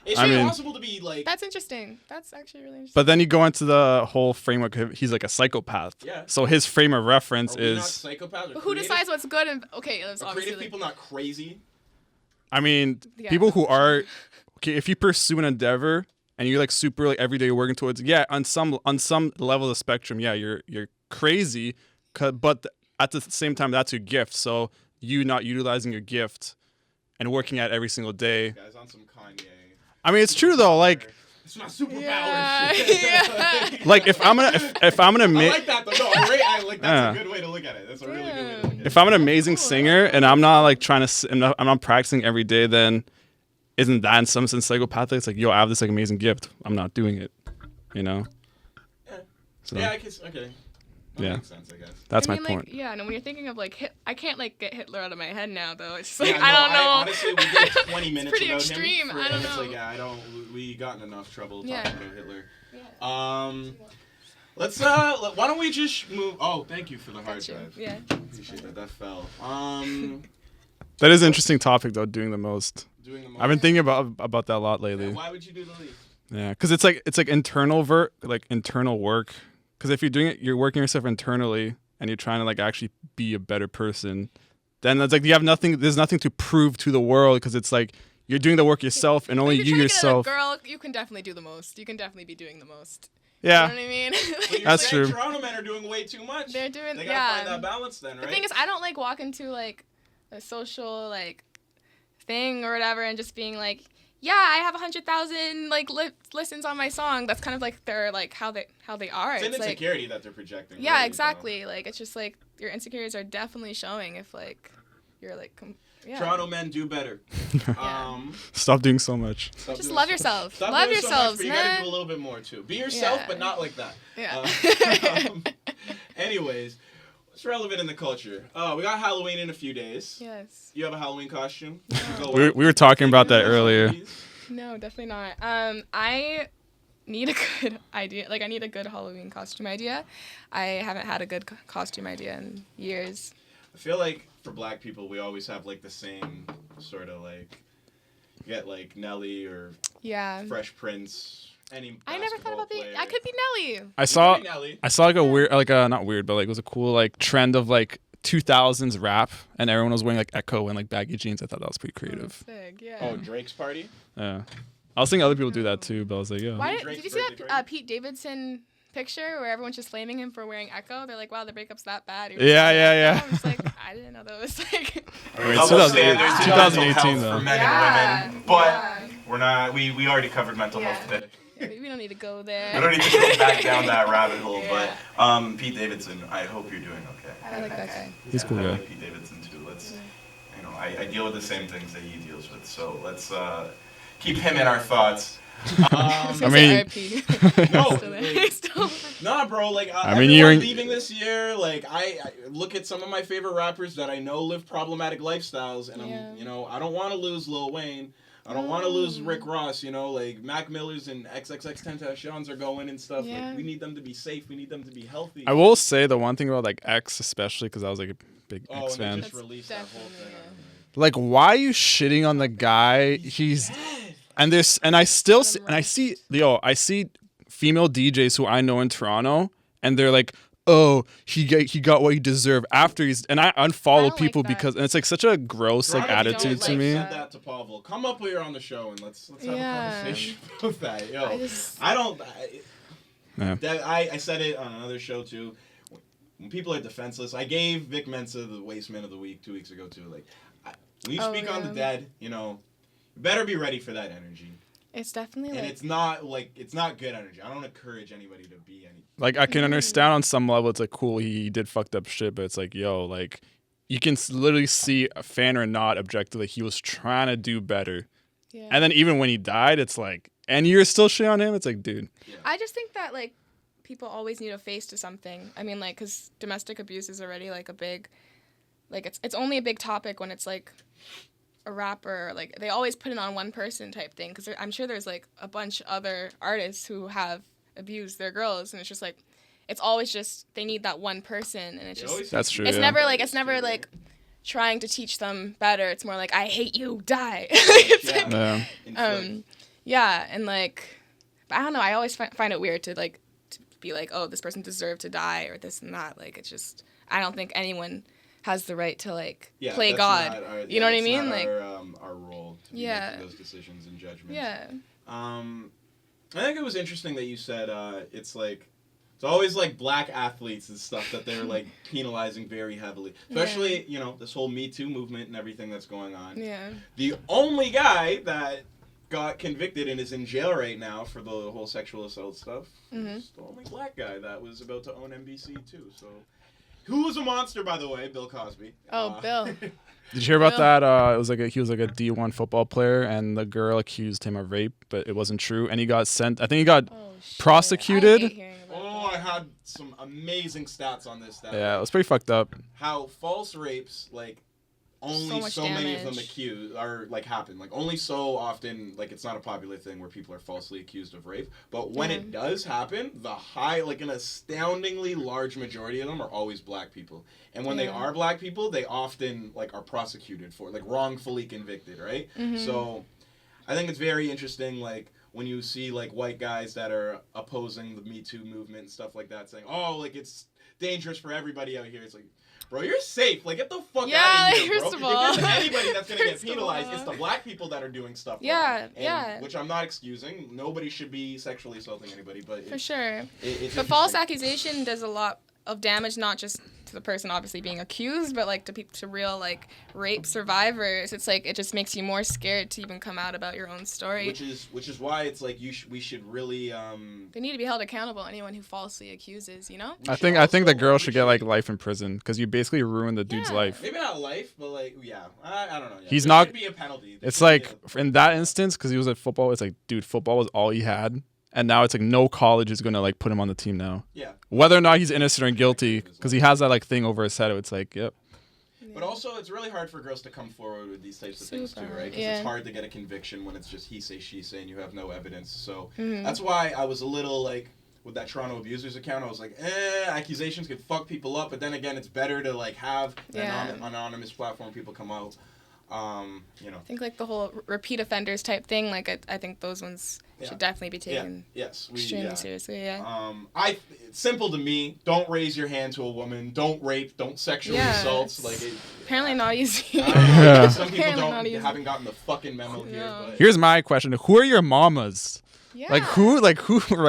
It's
I mean-
impossible to be like.
That's interesting. That's actually really interesting.
But then you go into the whole framework. He's like a psychopath.
Yeah.
So his frame of reference
Are we not
is.
psychopaths? Or
But who
creative-
decides what's good and okay? It's
Are
obviously
creative
like,
people not crazy?
I mean,
Yeah,
people who
for sure.
are okay. If you pursue an endeavor and you're like super like every day working towards, yeah, on some level of the spectrum, yeah, you're crazy. But at the same time, that's your gift. So you not utilizing your gift and working at it every single day.
Guys, on some Kanye.
I mean, it's true though. Like
It's not superpower
Yeah,
shit.
yeah.
like if I'm gonna
I
make.
like that though. No, I like that's
Yeah.
a good way to look at it. That's a really good way to look at it.
If I'm an amazing singer and I'm not like trying to, I'm not practicing every day, then isn't that in some sense psychopathic? It's like, yo, I have this like amazing gift. I'm not doing it, you know?
Yeah.
So
Yeah, I guess. Okay. That
Yeah.
makes sense, I guess.
that's
I
my
mean,
point.
Like, yeah, and when you're thinking of like I can't like get Hitler out of my head now though. It's just like
Yeah,
I don't know.
Honestly, we did 20 minutes
pretty
about
extreme.
him.
I don't
and it's
know.
like, yeah, we got in enough trouble
Yeah.
talking about Hitler.
Yeah.
Let's why don't we just move? Oh, thank you for the hard
Gotcha.
drive.
Yeah.
Appreciate that. That fell.
That is an interesting topic though, doing the most.
Doing the most.
I've been thinking about that a lot
Yeah,
lately.
why would you do the least?
Yeah, because it's like internal internal work. Because if you're doing it, you're working yourself internally, and you're trying to like actually be a better person. Then it's like you have nothing. There's nothing to prove to the world because it's like you're doing the work yourself, and only
If
you
you're trying to get at a
yourself.
girl, you can definitely do the most. You can definitely be doing the most.
Yeah,
You know what I mean?
But you're
That's
saying
true.
Toronto men are doing way too much.
They're doing-
They gotta
yeah.
find that balance then, right?
The thing is, I don't like walk into like a social like thing or whatever and just being like, yeah, I have 100,000 like listens on my song. That's kind of like their like how they are.
it's an
like
insecurity that they're projecting.
yeah,
really,
exactly. Like it's just like your insecurities are definitely showing if like you're like
though.
yeah.
Toronto men do better.
stop doing so much.
Stop
Just
doing
love
so-
yourself.
Stop
Love
doing so much,
yourselves,
but you gotta
man.
do a little bit more too. Be yourself,
Yeah.
but not like that.
Yeah.
Anyways, what's relevant in the culture? We got Halloween in a few days.
Yes.
You have a Halloween costume? Go
We
out.
were talking about that earlier.
No, definitely not. I need a good idea. Like I need a good Halloween costume idea. I haven't had a good costume idea in years.
I feel like for black people, we always have like the same sort of like, you get like Nelly or
Yeah.
Fresh Prince. Any
I never thought about being. I could be Nelly.
I saw
Nelly.
like a weird not weird, but like it was a cool like trend of like 2000s rap, and everyone was wearing like Echo and like baggy jeans. I thought that was pretty creative.
Sick, yeah.
Oh, Drake's party?
Yeah, I was thinking other people do that too, but I was like, yeah.
Why
Drake's
did you see
birthday
that
party?
Pete Davidson picture where everyone's just flaming him for wearing Echo? They're like, wow, the breakup's that bad. You're
Yeah,
wearing
yeah,
Echo?
yeah.
I'm just like, I didn't know that was like.
I mean,
Double
2000
standards in
2018
mental health
though.
for men
Yeah,
and women, but
yeah.
we're not. We already covered mental
Yeah.
health today.
Yeah, we don't need to go there.
We don't need to go back down that rabbit hole.
Yeah.
But Pete Davidson, I hope you're doing okay.
I like that guy.
He's cool,
I
yeah.
like Pete Davidson too. Let's, you know, I deal with the same things that he deals with. So let's keep him in our thoughts.
I
mean-
No,
Still there.
like,
Still-
nah, bro. Like,
I mean,
everyone
you're-
leaving this year. Like, I look at some of my favorite rappers that I know live problematic lifestyles, and
Yeah.
I'm, you know, I don't want to lose Lil Wayne. I don't want to lose Rick Ross, you know, like Mac Millers and XXXTentacions are going and stuff.
Yeah.
Like, we need them to be safe. We need them to be healthy.
I will say the one thing about like X, especially because I was like a big
Oh,
X
and they
fan.
just released that whole thing.
Like, why are you shitting on the guy? He's and there's and I still see, and I see female DJs who I know in Toronto, and they're like, oh, he got what he deserved after he's, and I unfollow
like
people
that.
because, and it's like such a gross like
Veronica
attitude
Jones,
to
like,
me.
said that to Pavle. Come up here on the show and let's have a
Yeah.
conversation about that. Yo,
Yeah.
I said it on another show too. When people are defenseless, I gave Vic Mensa the Waste Man of the Week 2 weeks ago too. Like, when you speak on the dead, you know, you better be ready for that energy.
It's definitely
And
like
it's not good energy. I don't encourage anybody to be any.
Like, I can understand on some level, it's like, cool, he did fucked up shit, but it's like, yo, like, you can literally see, a fan or not, objectively, he was trying to do better.
yeah.
And then even when he died, it's like, and you're still shit on him? It's like, dude.
I just think that like people always need a face to something. I mean, like, because domestic abuse is already like a big, like it's only a big topic when it's like a rapper. Like they always put it on one person type thing. Because I'm sure there's like a bunch of other artists who have abused their girls, and it's just like it's always just they need that one person, and it's just
That's true.
it's
yeah.
never like trying to teach them better. It's more like I hate you, die. It's like,
Yeah.
yeah, and like I don't know. I always find it weird to like to be like, oh, this person deserved to die or this and that. Like it's just I don't think anyone has the right to like play God. You know what I mean? Like
our role to be
Yeah.
making those decisions and judgments.
yeah.
I think it was interesting that you said it's like it's always like black athletes and stuff that they're like penalizing very heavily, especially you know this whole Me Too movement and everything that's going on.
Yeah.
The only guy that got convicted and is in jail right now for the whole sexual assault stuff is the only black guy that was about to own NBC too. So, who was a monster, by the way? Bill Cosby.
Oh, Bill.
Did you hear about that? It was like he was like a D1 football player, and the girl accused him of rape, but it wasn't true, and he got sent. I think he got prosecuted.
I hate hearing about
Oh, I had some amazing stats on this.
Yeah, it was pretty fucked up.
How false rapes, like, only
much
so many of them
damage.
accused are like happen. Like only so often, like it's not a popular thing where people are falsely accused of rape. But when it does happen, like an astoundingly large majority of them are always black people. And when they are black people, they often like are prosecuted for like wrongfully convicted, right? So I think it's very interesting, like when you see like white guys that are opposing the Me Too movement and stuff like that, saying, "Oh, like it's dangerous for everybody out here." It's like, bro, you're safe. Like, get the fuck out of here, bro.
first of all.
If there's anybody that's gonna get
First of
penalized,
all.
it's the black people that are doing stuff
Yeah,
wrong. And,
yeah.
Which I'm not excusing. Nobody should be sexually assaulting anybody, but
For sure.
It's
But false
interesting.
accusation does a lot of damage, not just to the person obviously being accused, but like to real like rape survivors. It's like it just makes you more scared to even come out about your own story.
Which is why it's like we should really
They need to be held accountable. Anyone who falsely accuses, you know.
I think the girl should get like life in prison because you basically ruined the dude's
Yeah.
life.
maybe not life, but like I don't know. Yeah.
He's
There
not-
should be a penalty. There
It's
should be
like in that instance because he was at football. It's like, dude, football was all he had, and now it's like no college is gonna like put him on the team now.
yeah.
Whether or not he's innocent or guilty, because he has that like thing over his head. It's like, yep.
But also, it's really hard for girls to come forward with these types of things too,
Super
right? Because
hard,
it's
yeah.
hard to get a conviction when it's just he say, she say, and you have no evidence. So
Mm-hmm.
that's why I was a little like with that Toronto Abusers account. I was like, accusations could fuck people up, but then again, it's better to like have an anonymous platform. People come out, you know.
I think like the whole repeat offenders type thing. Like I think those ones should definitely be taken extremely seriously. Yeah.
It's simple to me. Don't raise your hand to a woman. Don't rape. Don't sexually assault.
it's
Like it,
apparently not easy.
I don't know,
Yeah.
some people
Apparently not easy.
haven't gotten the fucking memo here.
No.
But
Here's my question: who are your mamas?
Yeah.
Like who like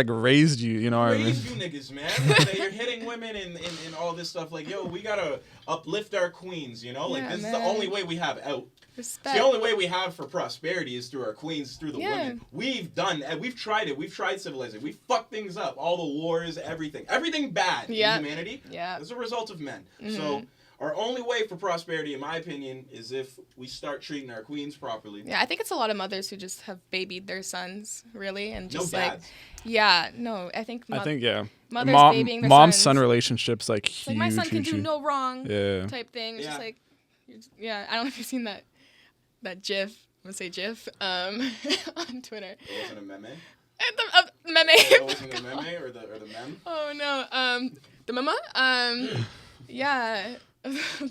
raised you? You know what I mean?
raise you niggas, man. Like, you're hitting women and all this stuff. Like, yo, we gotta uplift our queens, you know? Like,
Yeah,
this is
man.
the only way we have out. It's
Respect.
the only way we have for prosperity is through our queens, through the
Yeah.
women. We've tried it. We've tried civilizing. We fucked things up. All the wars, everything. Everything bad in humanity
Yeah.
is a result of men. So our only way for prosperity, in my opinion, is if we start treating our queens properly.
Yeah, I think it's a lot of mothers who just have babied their sons, really, and just
No
like,
dads.
I think
yeah.
mothers babying their
Mom
sons.
son relationships like
It's
huge.
like my son can
huge,
do
huge.
no wrong
Yeah.
type thing. It's
Yeah.
just like, I don't know if you've seen that GIF gonna say GIF on Twitter.
It wasn't a meme?
Meme.
It wasn't a meme or the meme?
Oh no. The mama. Yeah.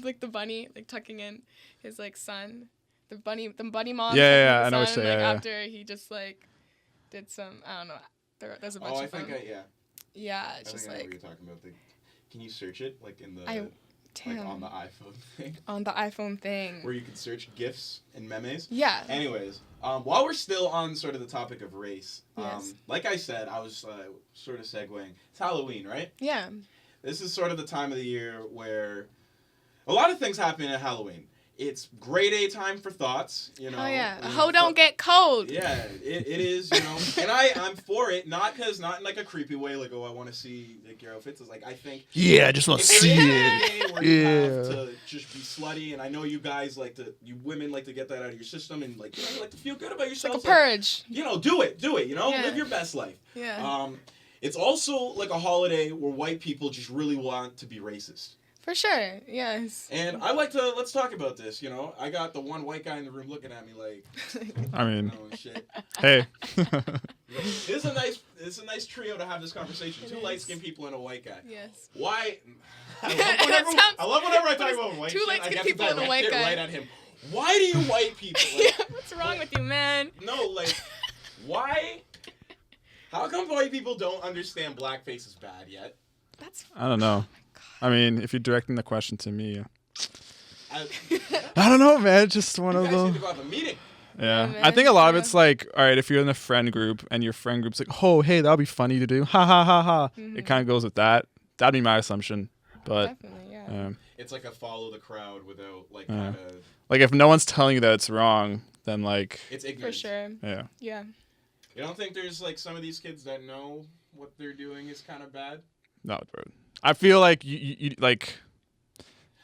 Like the bunny, like tucking in his like son. The bunny mom.
Yeah,
tucking in
I know
the
what
son,
you're saying,
like,
yeah.
after he just like did some, I don't know. There's a bunch
Oh,
of them. Yeah, it's
I
just
think I know what
like
you're talking about. Can you search it like in the
damn.
like on the iPhone thing?
On the iPhone thing.
Where you can search GIFs and memes?
Yeah.
Anyways, while we're still on sort of the topic of race,
Yes.
like I said, I was sort of segueing. It's Halloween, right?
Yeah.
This is sort of the time of the year where a lot of things happen at Halloween. It's grade A time for thoughts, you know.
Oh yeah.
you know,
Ho don't get cold.
Yeah, it is, you know. And I'm for it, not in like a creepy way, like, oh, I want to see like your outfits. It's like, I think
Yeah, I just want to
if
see
you're in
it.
a day where you have to just be slutty, and I know you guys you women like to get that out of your system, and like, you know, you like to feel good about
It's like
yourself.
a purge.
You know, do it, you know,
Yeah.
live your best life.
Yeah.
It's also like a holiday where white people just really want to be racist.
For sure. Yes.
And let's talk about this, you know. I got the one white guy in the room looking at me like,
I mean,
oh shit.
hey.
It's a nice trio to have this conversation. Two light-skinned people and a white guy.
Yes.
Why? I love whenever I talk about white
two
shit, I
light-skinned
get
people
to
and a
direct
white
it
guy.
right at him. Why do you white people? Like,
Yeah, what's wrong with you, man?
no, like, why? How come white people don't understand blackface is bad yet?
That's.
I don't know. I mean, if you're directing the question to me,
I,
I don't know, man. It's just one
you
of
guys need
those.
to go have a meeting.
Yeah,
man,
I think a lot of
yeah.
it's like, all right, if you're in a friend group and your friend group's like, oh, hey, that'll be funny to do, ha ha ha ha. It kind of goes with that. That'd be my assumption, but
Definitely, yeah.
It's like a follow the crowd without like kind of.
like if no one's telling you that it's wrong, then like,
It's
For
ignorant.
sure.
yeah,
Yeah.
You don't think there's like some of these kids that know what they're doing is kind of bad?
no, bro. I feel like you like,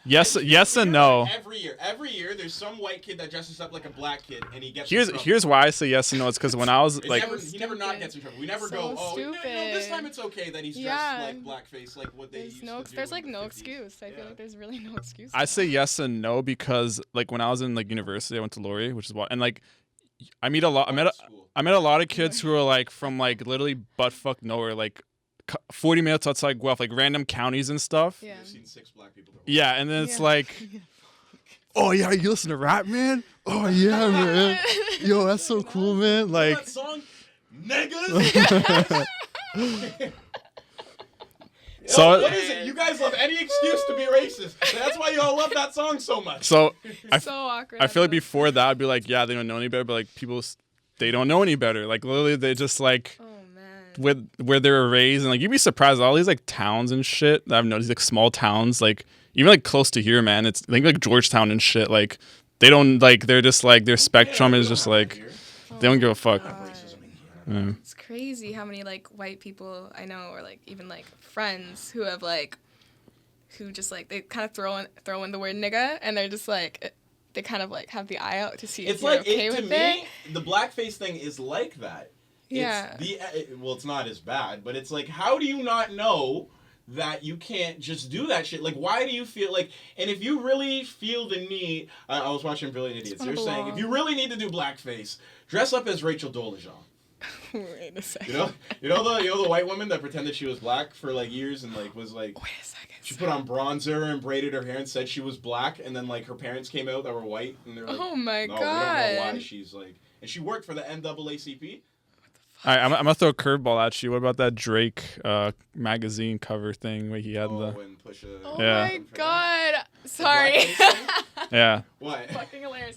yes and no.
Every year, there's some white kid that dresses up like a black kid, and he gets.
Here's why I say yes and no. It's because when I was like,
he never not gets in trouble. We never
So
go. Oh, no, this
stupid.
time it's okay that he's dressed
Yeah.
like blackface, like what they used to do.
There's like
in the
no
50s.
excuse. I feel
Yeah.
like there's really no excuse.
I say yes and no because like when I was in like university, I went to Laurier, which is what, and like I meet a lot.
School.
I met a lot of kids who are like from like literally buttfuck nowhere, like 40 minutes outside Guelph, like random counties and stuff.
Yeah.
I've seen 6 black people.
Yeah, and then it's
Yeah.
like, oh yeah, you listen to rap, man? Oh yeah, man. Yo, that's so cool, man. Like,
that song, niggas.
So-
what is it? You guys love any excuse to be racist. That's why y'all love that song so much.
so
So awkward.
I feel like
though.
before that, I'd be like, yeah, they don't know any better, but like people, they don't know any better. Like literally, they just like.
Oh man.
With where they were raised, and like you'd be surprised all these like towns and shit that I've noticed, like small towns, like even like close to here, man. It's I think like Georgetown and shit. Like they don't like they're just like their spectrum is just like they don't give a fuck. Yeah.
It's crazy how many like white people I know, or like even like friends who have like, who just like they kind of throw in the word nigga, and they're just like they kind of like have the eye out to see if
It's
you're
like
okay
to
with
me,
it.
the blackface thing is like that.
Yeah.
It's not as bad, but it's like, how do you not know that you can't just do that shit? Like, why do you feel like, and if you really feel the need, I was watching Brilliant Idiots, they're saying, if you really need to do blackface, dress up as Rachel Dolezal.
Wait a second.
You know the white woman that pretended she was black for like years and like was like,
Wait a second.
she put on bronzer and braided her hair and said she was black, and then like her parents came out that were white, and they're like,
Oh my
no, we don't know why
God.
she's like, and she worked for the NAACP.
All right, I'm gonna throw a curveball at you. What about that Drake magazine cover thing where he had
Oh,
the
and push a.
Oh
Yeah.
my God. Sorry.
blackface thing?
yeah?
Fucking hilarious.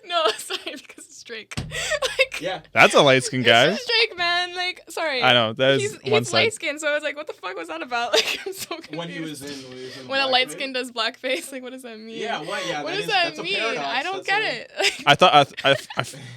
No, sorry, because it's Drake. Like,
Yeah.
That's a light skinned guy.
it's just Drake, man. Like, sorry.
I know that is
He's
one side.
light skinned, so I was like, what the fuck was that about? Like, I'm so confused.
When he was in
When a
blackface?
light skin does blackface, like, what does that mean?
Yeah, what? Yeah,
What
that
does
is-
that
that's a
mean?
paradox.
I don't
That's
get
a-
it. Like,
I thought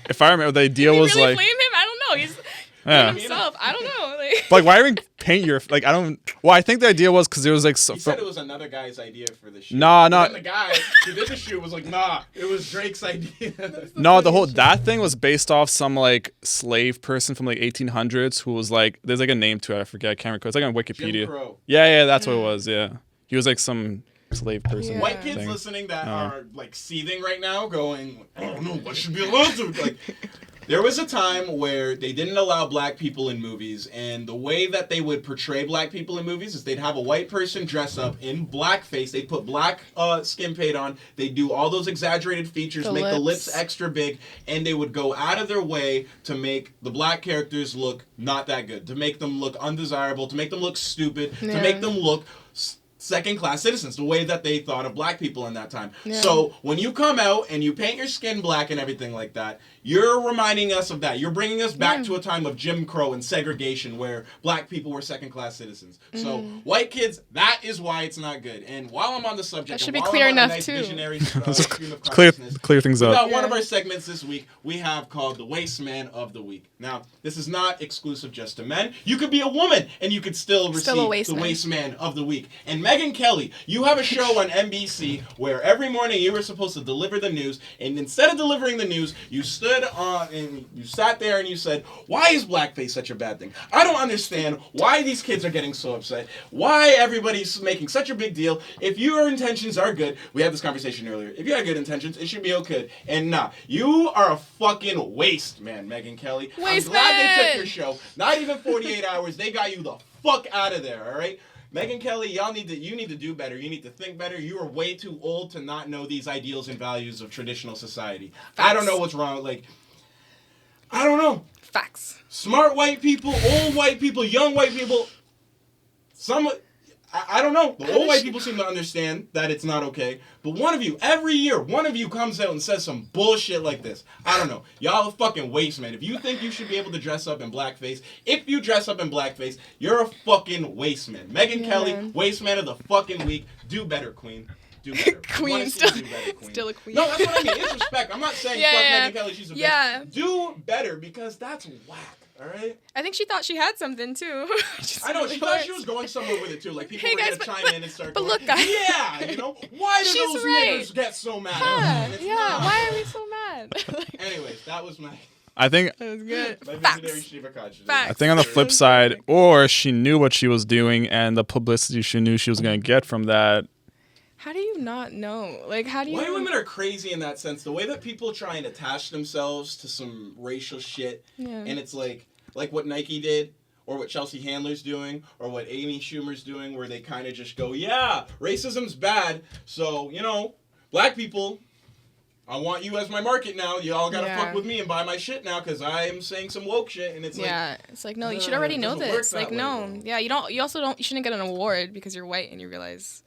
if I remember, the idea
did he
was
really
like,
flame him? I don't know. He's
yeah.
himself. I don't know. Like,
But like, why even paint your like? I don't. Well, I think the idea was because there was like so,
He said it was another guy's idea for the shoot.
Nah,
And
nah.
then the guy who did the shoot was like, nah, it was Drake's idea.
no, the whole that thing was based off some like slave person from like 1800s who was like, there's like a name to it. I forget. I can't recall. It's like on Wikipedia.
Jim Crow.
Yeah, that's what it was. Yeah, he was like some. slave person.
Yeah.
White kids
thing.
listening that are like seething right now, going, "Oh no, what should be allowed to?" Like, there was a time where they didn't allow black people in movies, and the way that they would portray black people in movies is they'd have a white person dress up in blackface. They'd put black skin paint on. They'd do all those exaggerated features, make the lips extra big, and they would go out of their way to make the black characters look not that good, to make them look undesirable, to make them look stupid, to make them look second-class citizens, the way that they thought of black people in that time.
Yeah.
So when you come out and you paint your skin black and everything like that, you're reminding us of that. You're bringing us back to a time of Jim Crow and segregation where black people were second-class citizens. So white kids, that is why it's not good. And while I'm on the subject,
That should
and
be
while
clear
I'm on a
enough,
nice
too.
visionary stream of
Clear
consciousness,
things
we
up.
got one of our segments this week we have called the Waste Man of the Week. Now, this is not exclusive just to men. You could be a woman and you could still receive
a waste
the
man.
Waste Man of the Week. And Megyn Kelly, you have a show on NBC where every morning you were supposed to deliver the news, and instead of delivering the news, you stood on and you sat there and you said, "Why is blackface such a bad thing? I don't understand why these kids are getting so upset. Why everybody's making such a big deal. If your intentions are good," we had this conversation earlier. If you had good intentions, it should be okay. And nah, you are a fucking waste man, Megyn Kelly.
Waste
I'm glad they took
man!
your show. Not even 48 hours. They got you the fuck out of there. All right. Megyn Kelly, you need to do better. You need to think better. You are way too old to not know these ideals and values of traditional society. I don't know what's wrong. Like, I don't know.
Facts.
Smart white people, old white people, young white people. I don't know. The old white people seem to understand that it's not okay. But every year, one of you comes out and says some bullshit like this. I don't know. Y'all are fucking waste, man. If you think you should be able to dress up in blackface, if you dress up in blackface, you're a fucking waste man. Megyn Kelly,
man.
Waste Man of the fucking week. Do better, queen. Do better.
Queen,
Still, do better, queen.
still a queen.
No, that's what I mean. It's respect. I'm not saying fuck Megyn Kelly, she's a bitch. Do better because that's whack. All right.
I think she thought she had something too.
I know, she thought she was going somewhere with it too. Like people
Hey,
were
guys,
gonna chime in and start
but
going,
look, guys.
yeah, you know, why do
She's
those
right.
niggers get so mad?
Huh,
And it's
yeah,
not.
why are we so mad?
Anyways, that was my
I think
That was good.
visionary
Facts.
Shiva consciousness.
Facts.
I think on the flip side, or she knew what she was doing and the publicity she knew she was gonna get from that.
How do you not know? Like, how do you?
White women are crazy in that sense. The way that people try and attach themselves to some racial shit, and it's like what Nike did, or what Chelsea Handler's doing, or what Amy Schumer's doing, where they kind of just go, yeah, racism's bad, so, you know, black people, I want you as my market now. You all gotta fuck with me and buy my shit now, because I'm saying some woke shit, and it's
it's like, no, you should already know
doesn't work
this.
that
Like,
way,
no.
though.
Yeah, you shouldn't get an award because you're white and you realize,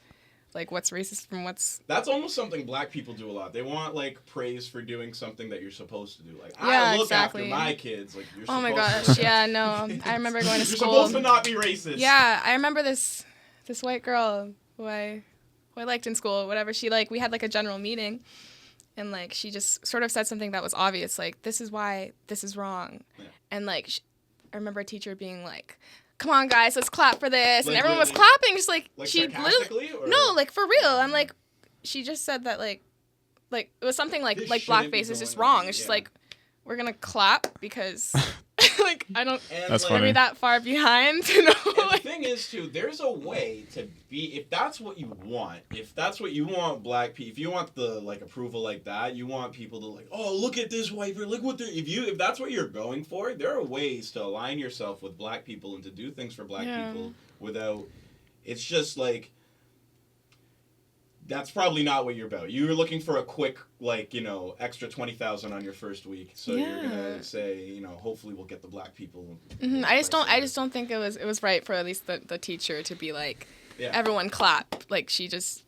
like, what's racist from what's...
That's almost something black people do a lot. They want, like, praise for doing something that you're supposed to do. Like,
Yeah,
I look
exactly.
after my kids. Like, you're
Oh my
supposed
gosh,
to.
yeah, no. I remember going to
You're
school.
supposed to not be racist.
Yeah, I remember this white girl who I liked in school, whatever. She, like, we had, like, a general meeting, and, like, she just sort of said something that was obvious, like, this is why this is wrong.
Yeah.
And, like, I remember a teacher being like, come on, guys, let's clap for this.
Like,
and everyone was
literally-
clapping, just, like she
sarcastically, or?
No, like, for real. I'm like, she just said that, like it was something like
This shouldn't be
blackface is just
going on,
wrong. It's just
yeah.
like, we're going to clap because, like, I don't...
And,
That's
like,
funny.
Are we that far behind to know?
And the
Like,
thing is, too, there's a way to be, if that's what you want, black people, if you want the, like, approval like that, you want people to, like, oh, look at this white person, look what they're, if that's what you're going for, there are ways to align yourself with black people and to do things for black people without, it's just, like, that's probably not what you're about. You're looking for a quick, like, you know, extra 20,000 on your first week. So you're gonna say, you know, hopefully we'll get the black people.
I just don't think it was right for at least the teacher to be like, everyone clap. Like, she just...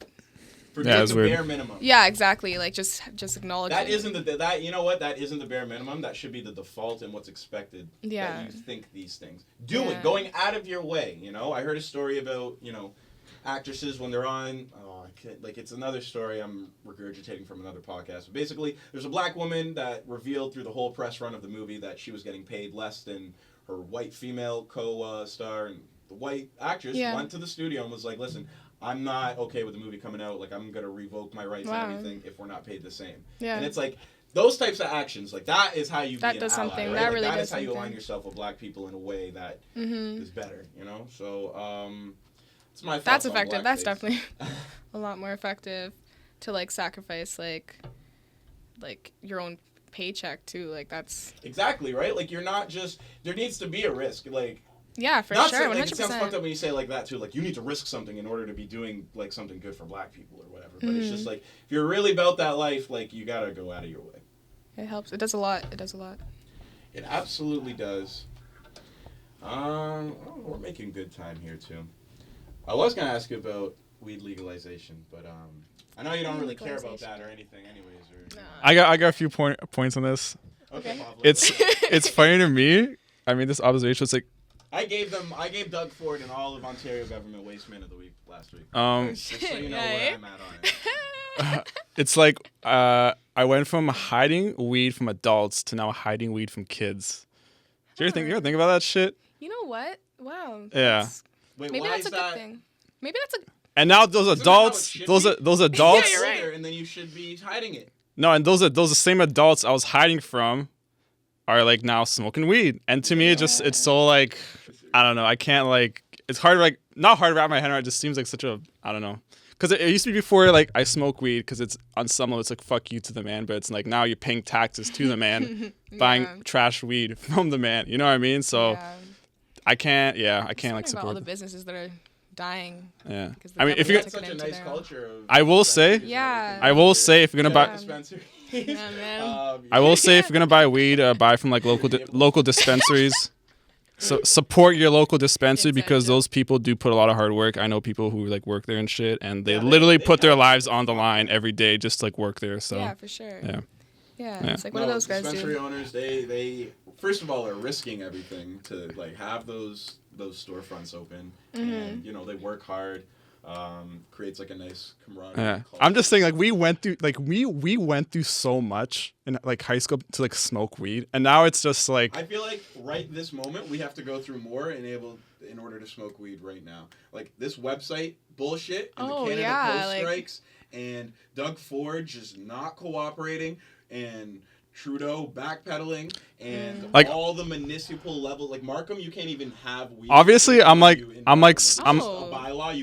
For
Yeah,
doing
it's
the
weird.
bare minimum.
Yeah, exactly. Like, just acknowledge
That
it.
isn't that you know what, that isn't the bare minimum. That should be the default and what's expected.
Yeah.
That you think these things. Do it, going out of your way. You know, I heard a story about, you know, actresses when they're on. Like, it's another story I'm regurgitating from another podcast. But basically, there's a black woman that revealed through the whole press run of the movie that she was getting paid less than her white female co-star, and the white actress went to the studio and was like, "Listen, I'm not okay with the movie coming out. Like, I'm gonna revoke my rights and everything if we're not paid the same."
Yeah.
And it's like those types of actions, like, that is how you
That
be an
does
ally,
something.
right?
That
Like,
really
that
does
is how you align
something.
yourself with black people in a way that is better. You know, so it's my thoughts
That's
on
effective. That's
blackface.
definitely... a lot more effective to like sacrifice like your own paycheck too. Like that's
Exactly, right? Like you're not just there needs to be a risk. Like
yeah, for
not
sure,
saying,
100%.
like, it sounds fucked up when you say like that too. Like you need to risk something in order to be doing like something good for Black people or whatever. But it's just like if you're really about that life, like you gotta go out of your way.
It helps. It does a lot. It does a lot.
It absolutely does. We're making good time here too. I was gonna ask you about weed legalization, but I know you don't really care about that or anything, anyways. Or
No.
I got a few points on this.
okay, Pavle.
It's funny to me. I mean, this observation. It's like
I gave Doug Ford and all of Ontario government Waste Man of the Week last week. Just so you know where I'm at on it.
it's like I went from hiding weed from adults to now hiding weed from kids. Do you ever think about that shit?
You know what? Wow.
Yeah.
Wait,
Maybe
why
that's
is
a good thing. Maybe that's a.
And now those
Isn't that how it
adults,
should
those
be?
those adults.
Yeah, you're right.
Older, and then you should be hiding it.
No, and those the same adults I was hiding from are like now smoking weed. And to me, it's so like, I don't know. I can't like, it's hard, like, not hard to wrap my head around. It just seems like such a, I don't know. Because it used to be before, like, I smoke weed because it's on some level, it's like, fuck you to the man. But it's like now you're paying taxes to the man, buying trash weed from the man. You know what I mean? So
Yeah.
I can't like
About all
support
the businesses that are dying.
Yeah.
Because the
I mean, if you're,
government
That's
took it
such a
into
nice
their-
culture. Of
I will say,
Yeah.
I will say if you're gonna buy,
dispensary.
Yeah, man.
I will say if you're gonna buy weed, buy from like local dispensaries. So support your local dispensary because
Exactly.
those people do put a lot of hard work. I know people who like work there and shit, and they
Yeah,
literally
they
put their
have-
lives on the line every day just to like work there. So
Yeah, for sure.
yeah.
Yeah. It's like, what do those guys
dispensary
do?
owners, they first of all are risking everything to like have those storefronts open, and you know they work hard. Creates like a nice camaraderie.
Yeah,
culture.
I'm just saying like we went through so much in like high school to like smoke weed, and now it's just like
I feel like right this moment we have to go through more in order to smoke weed right now. Like this website bullshit and
Oh,
the Canada
yeah,
Post
like-
strikes and Doug Ford just not cooperating and Trudeau backpedaling and
Like-
all the municipal level, like Markham, you can't even have weed.
Obviously, I'm like-
You in
I'm like-
Markham.
I'm-
It's a bylaw.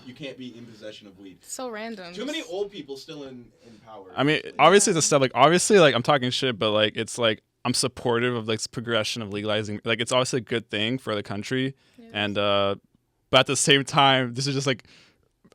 You can't be in possession of weed.
So random.
Too many old people still in power.
I mean,
actually.
obviously the stuff like obviously like I'm talking shit, but like it's like I'm supportive of like this progression of legalizing. Like it's obviously a good thing for the country, and but at the same time, this is just like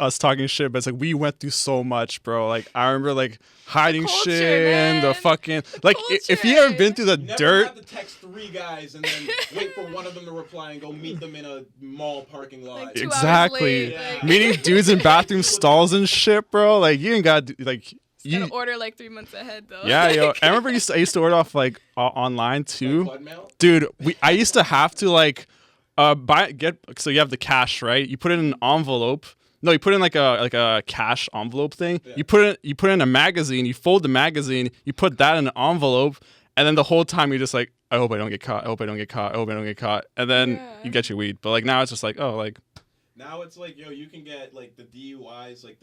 us talking shit. But it's like we went through so much, bro. Like I remember like hiding
culture,
shit and the
man.
fucking like if you ever been through the
Never
dirt.
have to text 3 guys and then wait for one of them to reply and go meet them in a mall parking lot.
Like 2 hours
Exactly.
late,
Yeah.
like,
Meeting dudes in bathroom stalls and shit, bro. Like you ain't got like
gotta
you.
order like 3 months ahead though.
Yeah, yo. I remember I used to order off like online
Like
too.
Blood mail?
Dude, I used to have to like so you have the cash, right? You put it in an envelope. No, you put it in like a cash envelope thing.
Yeah.
You put it in a magazine, you fold the magazine, you put that in an envelope, and then the whole time you're just like, I hope I don't get caught. I hope I don't get caught. I hope I don't get caught. And then
Yeah.
you get your weed. But like now it's just like, oh, like
Now it's like, yo, you can get like the DUIs, like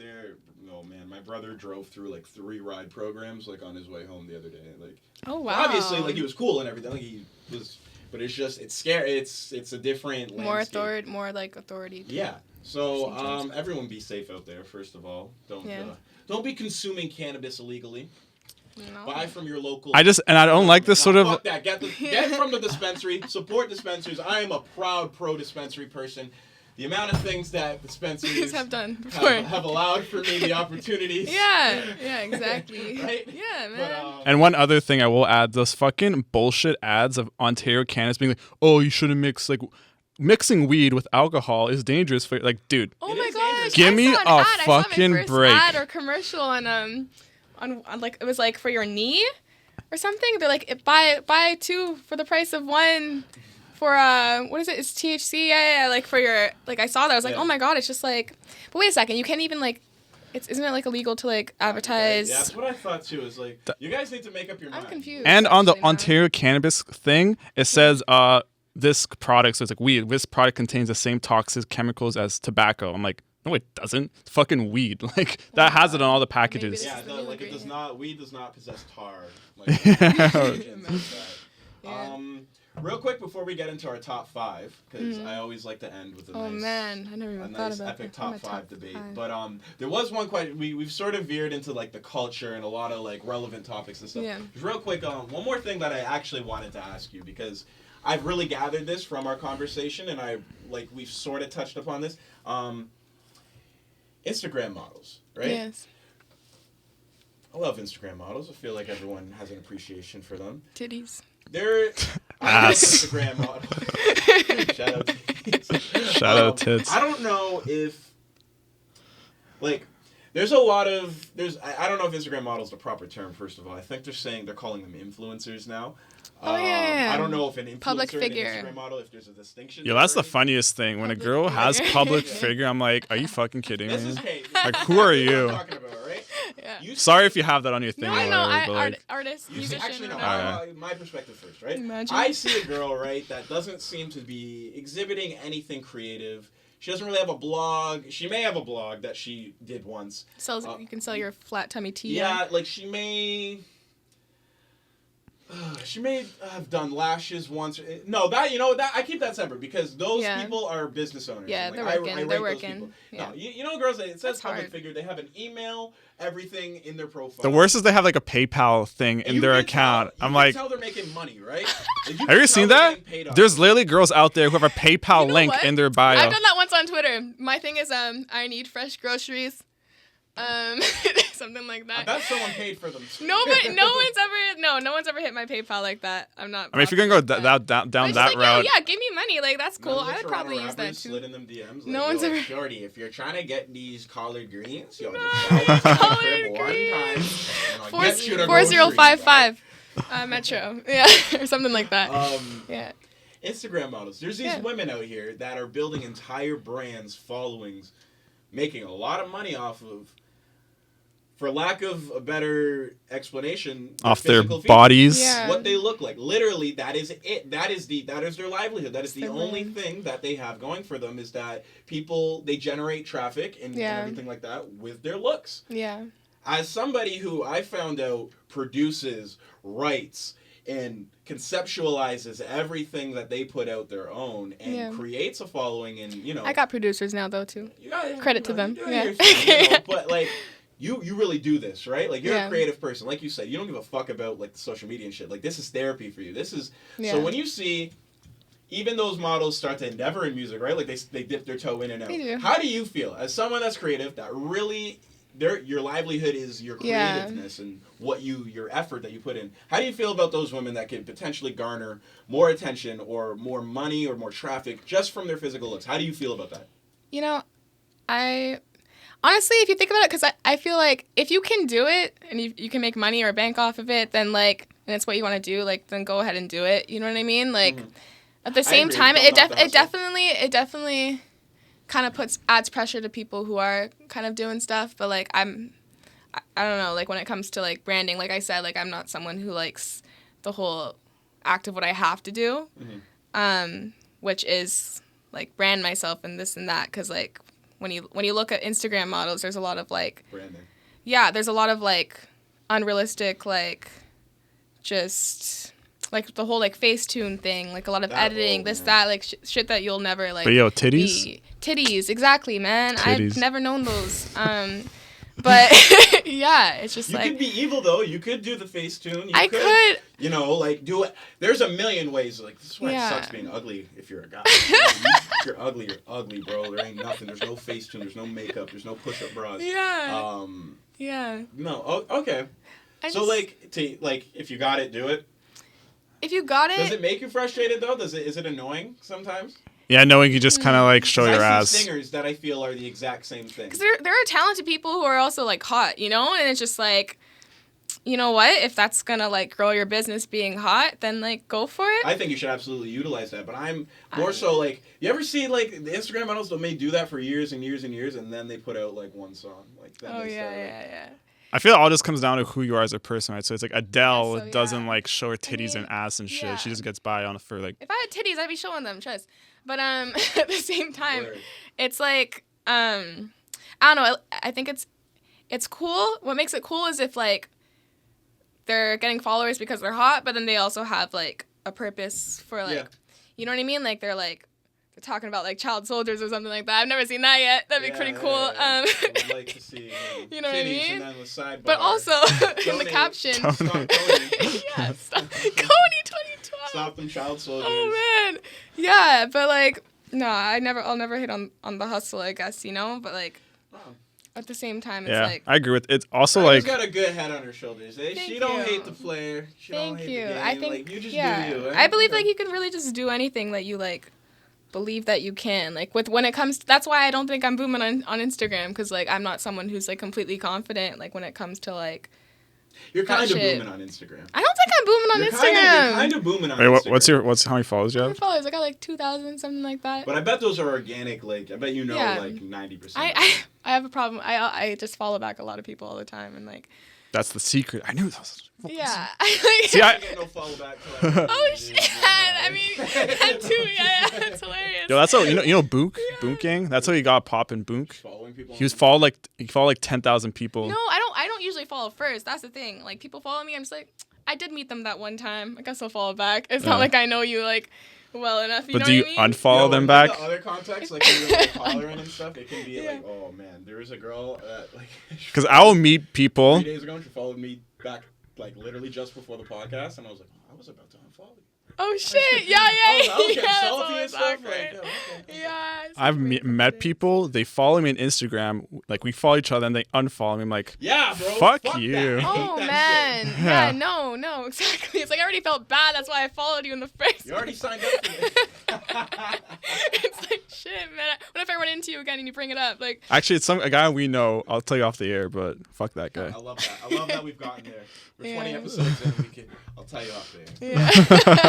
no man, my brother drove through like 3 ride programs like on his way home the other day. Like
Oh wow.
obviously like he was cool and everything. Like he was, but it's just it's scary. It's a different landscape.
more like authority.
Yeah. So
Procedures.
everyone be safe out there. First of all,
Yeah.
don't be consuming cannabis illegally.
No.
Buy from your local.
I don't like this
Nah,
sort of
fuck that. Get from the dispensary. Support dispensaries. I am a proud pro dispensary person. The amount of things that dispensaries
have done before.
have allowed for me, the opportunities.
Yeah, exactly.
Right?
Yeah,
But,
man.
And one other thing I will add, those fucking bullshit ads of Ontario cannabis being like, oh, you shouldn't mix, like, mixing weed with alcohol is dangerous for, like, dude.
Oh
It
my
is
gosh!
dangerous.
Give
I
me
saw an
a
ad. I saw my
fucking
first
break.
ad or commercial on like it was like for your knee or something. They're like buy 2 for the price of 1 for what is it? It's THC. Yeah. Like for your like I saw that I was like,
Yeah.
oh my god! It's just like, but wait a second, you can't even like. Isn't it like illegal to like advertise?
Yeah, that's what I thought too. Is like you guys need to make up your mind.
I'm confused.
And on the
actually, now.
Ontario cannabis thing, it says, this product, so it's like weed, this product contains the same toxic chemicals as tobacco. I'm like, no, it doesn't. It's fucking weed. Like, that has it on all the packages.
Maybe
Yeah,
This is the
no,
new
like it does
ingredient.
not. Weed does not possess tar. Like,
Yeah.
Um, Real quick before we get into our top 5, because I always like to end with a
Oh
nice,
man, I never even thought about
epic
that.
top 5 debate. But there was one question. We've sort of veered into like the culture and a lot of like relevant topics and stuff.
Yeah.
Just real quick, one more thing that I actually wanted to ask you, because I've really gathered this from our conversation, and we've sort of touched upon this. Instagram models, right?
Yes.
I love Instagram models. I feel like everyone has an appreciation for them.
Titties.
They're Instagram models. Shout out titties.
Shout out tits.
I don't know if there's a lot of I don't know if Instagram model is the proper term. First of all, I think they're calling them influencers now.
Yeah.
I don't know if an influencer
Public figure.
and an Instagram model, if there's a distinction.
Yo, that's the
there.
funniest thing. When a
Public
girl has
figure.
public figure, I'm like, are you fucking kidding
This
me?
is
Like, who are
this is what
you?
I'm talking about, right?
Yeah.
You
Sorry if you have that on your thing.
No,
or
I know.
whatever, but, like,
Artist,
You see,
musician.
actually, no.
whatever.
My perspective first, right?
Imagine.
I see a girl, right, that doesn't seem to be exhibiting anything creative. She doesn't really have a blog. She may have a blog that she did once.
You can sell your flat tummy tea.
Yeah, like she may have done lashes once. No, that I keep that separate because those people are business owners.
Yeah,
And,
they're
like,
working.
I rate
They're
those
working.
people.
Yeah.
No, you know, girls. It says
That's
public
hard.
figure. They have an email, everything in their profile.
the worst is they have like a PayPal thing in
You
their
can
account.
Tell,
I'm
you
like,
can tell they're making money, right? Like,
have you seen that? There's literally girls out there who have a PayPal
You know
link
what?
in their bio.
I've done that once on Twitter. My thing is, I need fresh groceries. Something like that.
I bet someone paid for them.
No one's ever hit my PayPal like that. I'm not.
I mean, if you're gonna go down
But
that
it's just like,
route,
yo, yeah, give me money. Like that's cool.
None of the
I would
Toronto
probably use that
rappers
too.
slid in them DMs. Like,
No one's
yo,
ever-
Shorty, if you're trying to get these collard greens, yo,
No,
just follow
collard
crib one time.
greens.
And I'll get you to
4055 Metro. Yeah, or something like that. Yeah.
Instagram models. There's these women out here that are building entire brands, followings, making a lot of money off of, for lack of a better explanation,
off their
physical features.
bodies.
Yeah.
What they look like. Literally, that is it. That is their livelihood. That is the
Their
only
brand.
thing that they have going for them, is that they generate traffic and everything like that with their looks.
Yeah.
As somebody who I found out produces, writes, and conceptualizes everything that they put out their own and creates a following, and
I got producers now though too. Credit to them.
you're
Yeah.
doing your thing, but like you really do this, right? Like you're a
Yeah.
creative person, like you said. You don't give a fuck about like the social media and shit. Like this is therapy for you. This is
Yeah.
so when you see even those models start to endeavor in music, right? Like they dip their toe in and out.
They do.
How do you feel as someone that's creative, that really your livelihood is your creativeness and what your effort that you put in? How do you feel about those women that could potentially garner more attention or more money or more traffic just from their physical looks? How do you feel about that?
You know, I honestly, if you think about it, because I feel like if you can do it and you can make money or bank off of it, then like, and it's what you want to do, like, then go ahead and do it. You know what I mean? Like, at the same
agree.
time,
Don't
it
knock the hustle.
definitely kind of adds pressure to people who are kind of doing stuff. But like, I don't know, like when it comes to like branding, like I said, like I'm not someone who likes the whole act of what I have to do, which is like brand myself and this and that. Because like when you look at Instagram models, there's a lot of like
Branding.
yeah, there's a lot of like unrealistic, like just like the whole like Facetune thing, like a lot of
That
editing,
whole,
this,
yeah.
that, like shit that you'll never like.
But yo, titties?
Titties, exactly, man.
Titties.
I've never known those. But yeah, it's just
You
like
could be evil though. You could do the Facetune.
I could.
You know, like do it. There's a million ways. Like this is why
Yeah.
it sucks being ugly. If you're a guy, if you're ugly, bro. There ain't nothing. There's no Facetune. There's no makeup. There's no push-up bras.
Yeah. Yeah.
No. Oh, okay.
I
So
just-
like, if you got it, do it.
if you got
Does
it,
it make you frustrated though? Is it annoying sometimes?
Yeah, knowing you just kind of like show
'Cause
your
I
ass.
see singers that I feel are the exact same thing.
because there are talented people who are also like hot, you know, and it's just like, you know what? If that's gonna like grow your business being hot, then like go for it.
I think you should absolutely utilize that, but I'm more so like, you ever see like the Instagram models that may do that for years and years and years, and then they put out like one song, like then
Oh
they
yeah,
start, like,
yeah.
I feel it all just comes down to who you are as a person, right? So it's like Adele
Yeah, so,
doesn't
yeah.
like show her titties
mean,
and ass and shit.
yeah.
She just gets by on for like.
If I had titties, I'd be showing them, trust. But at the same time,
Word.
it's like I don't know. I think it's cool. What makes it cool is if like they're getting followers because they're hot, but then they also have like a purpose for like,
Yeah.
you know what I mean? Like they're talking about like child soldiers or something like that. I've never seen that yet. That'd be pretty cool.
I would like to see
You know what I
titties
mean?
and then the sidebar.
But also in the
Donate.
caption,
Stop Cody.
yeah, stop. Cody 2012.
Stop them child soldiers.
Oh man, yeah, but like, no, I'll never hit on the hustle, I guess, you know. But like,
Wow.
at the same time, it's
Yeah,
like,
I agree with it. Also,
She's
like,
got a good head on her shoulders. Eh?
Thank
She don't
you.
hate the flair. She don't
thank
hate
you.
the game.
I think,
like, you just
yeah,
do you. Eh?
I believe
Okay.
like you can really just do anything that you like. Believe that you can, like when it comes that's why I don't think I'm booming on Instagram, because like I'm not someone who's like completely confident like when it comes to like
You're
that
kind of
shit.
booming on Instagram.
I don't think I'm booming on
You're
Instagram.
kind of booming on
wait,
Instagram.
what's how many followers you
How many
have?
followers? I got like 2,000, something like that.
But I bet those are organic. Like I bet you know
Yeah.
like 90%.
I have a problem. I just follow back a lot of people all the time, and like
That's the secret. I knew that was.
yeah.
See,
I get no follow back. Till I
Oh shit! I mean, that too. Yeah, that's hilarious.
Yo, that's how you know Book Book Gang. That's how he got poppin' Book.
following people.
He followed like 10,000 people.
No, I don't usually follow first. That's the thing. Like people follow me, I'm just like, I did meet them that one time. I guess I'll follow back. It's
Yeah.
not like I know you like well enough. You
But
know
do you
what I mean?
unfollow them back?
The other contexts, like when you're like hollering and stuff, it can be
Yeah.
like, oh man, there was a girl that like.
Because I will meet people.
3 days ago, and she followed me back like literally just before the podcast, and I was like, oh, I was about to unfollow you.
Oh shit! Yeah,
I
yeah,
was
yeah.
getting
That's
salty and
always
stuff.
awkward.
Like, oh, okay.
Yeah. it's
I've
weird
met
something.
people. They follow me on Instagram. Like we follow each other, and they unfollow me. I'm like,
Yeah, bro.
Fuck
that.
you.
I hate
Oh
that
man,
shit.
yeah,
Yeah.
no, exactly. It's like I already felt bad. That's why I followed you in the first.
You already signed up for this.
It's like shit, man. What if I run into you again and you bring it up? Like,
actually, it's a guy we know. I'll tell you off the air, but fuck that guy.
I love that. I love that we've gotten there. We're 20
Yeah.
episodes in. I'll tell you off there.
yeah.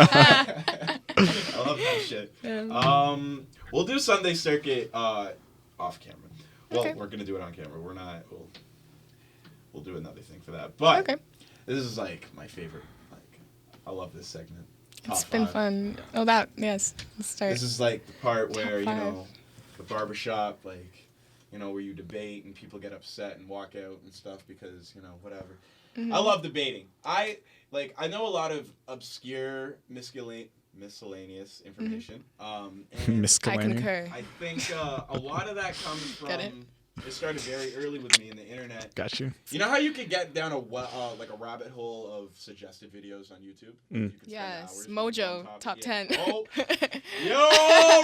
I love that shit. We'll do Sunday Circuit off camera. Well,
Okay.
we're gonna do it on camera. We're not. We'll do another thing for that. But
Okay.
this is like my favorite. Like, I love this segment.
It's
Top
been
five.
fun. Oh, yes. Let's start.
This is like the part where, you
five.
know, the barbershop, like, you know, where you debate and people get upset and walk out and stuff because, you know, whatever.
Mhm.
I love debating. I know a lot of obscure miscellaneous information. And
I
Miscellany.
concur.
I think a lot of that comes
Get it?
from. It started very early with me in the internet.
Got you.
You know how you could get down like a rabbit hole of suggested videos on YouTube?
Mm.
You could spend
Yes,
hours on
Mojo,
one
top
topic.
10.
Oh, yo,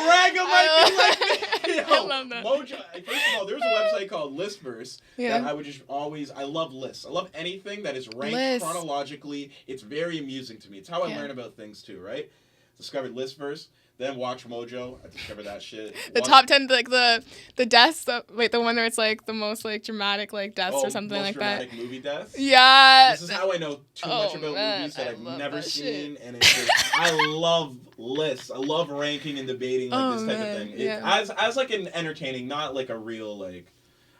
Raga might be like me. Yo,
I love that.
Mojo. First of all, there was a website called Listverse
Yeah.
that I would just always. I love lists. I love anything that is ranked
Lists.
chronologically. It's very amusing to me. It's how I
Yeah.
learn about things too, right? Discovered Listverse. Then Watch Mojo. I discovered that shit.
The top 10, like the deaths. The one where it's like the most like dramatic like deaths or something
most
like that.
dramatic movie deaths.
Yeah.
This is how I know too
Oh,
much about
man,
movies that
I
I've
love
never
that
seen,
shit.
and it's just, I love lists. I love ranking and debating like
Oh,
this type
man,
of thing.
yeah.
As like an entertaining, not like a real like.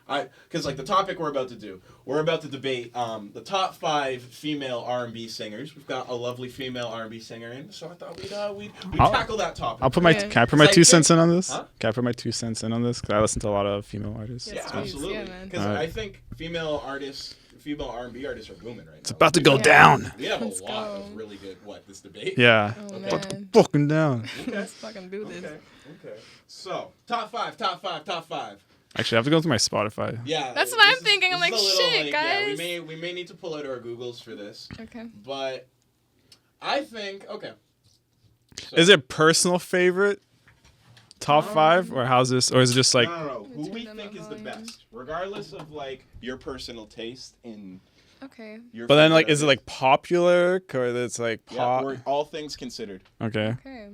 Because like the topic we're about to debate the top 5 female R&B singers. We've got a lovely female R&B singer in, so I thought we'd
I'll-
tackle that topic.
I'll put my.
Yeah.
Can I put my
Like,
2 cents in on this?
Huh?
Can I put my 2 cents in on this? Because I listen to a lot of female artists.
Yes,
Yeah,
please.
absolutely.
Yeah, man.
Because
Alright.
I think female R&B artists are booming right now.
It's about to go
Yeah.
down.
We have a
Let's
lot
go.
of really good this debate.
Yeah.
Oh,
Okay.
About to go
man.
fucking down.
Let's fucking do this.
Okay. So, top five.
Actually, I have to go through my Spotify.
Yeah.
That's what
this
I'm
is-
thinking. I'm
this
like,
is a little,
shit,
Yeah,
guys.
we may need to pull out our Googles for this,
Okay.
but I think okay. So,
Is it personal favorite? Top 5? Or how's this? Or is it just like.
no. Who we
Turn them
think is the
on.
best, regardless of like your personal taste in
Okay.
your.
But then,
favorite
like, is it
artist.
like popular? Or it's like
Yeah,
pop?
we're all things considered.
Okay.
Okay.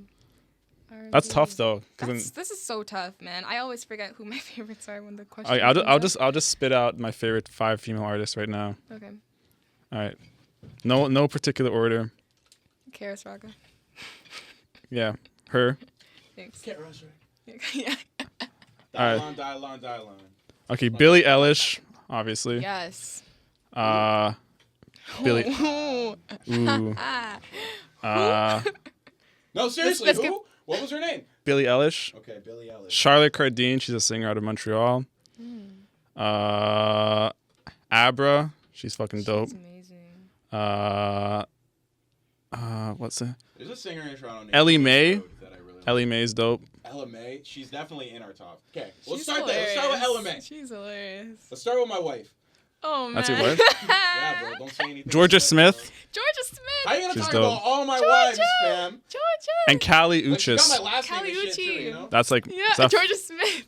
That's
R&B.
tough, though. 'Cause
This is so tough, man. I always forget who my favorites are when the question.
then, I'll just spit out my favorite 5 female artists right now.
Okay.
All right. No particular order.
KRS Raga.
Yeah. Her.
Thanks.
Can't rush her.
Yeah.
Alright.
Dial on.
Okay. Billie Eilish, obviously.
Yes.
Billie.
Ooh.
Ooh.
No, seriously,
let's
who?
get-
What was her name?
Billie Eilish.
Okay, Billie Eilish.
Charlotte Cardin, she's a singer out of Montreal. Abra, she's fucking dope.
She's amazing.
What's it?
There's a singer in Toronto named
Ellie Mae?
Road that I really like.
Ellie Mae's dope.
Ella Mae, she's definitely in our top. Okay, let's
She's
start there. Let's start with Ella Mae.
She's hilarious.
Let's start with my wife.
Oh man.
That's your wife?
Yeah, bro, don't say anything.
Georgia Smith.
Georgia Smith.
How you gonna
She's
talk
dope.
about all my
Georgia.
wives, fam?
Georgia.
And Callie
Like, she got
Uchis.
my last name and shit too,
Cali
you know?
That's like.
Yeah,
is that-
Georgia Smith.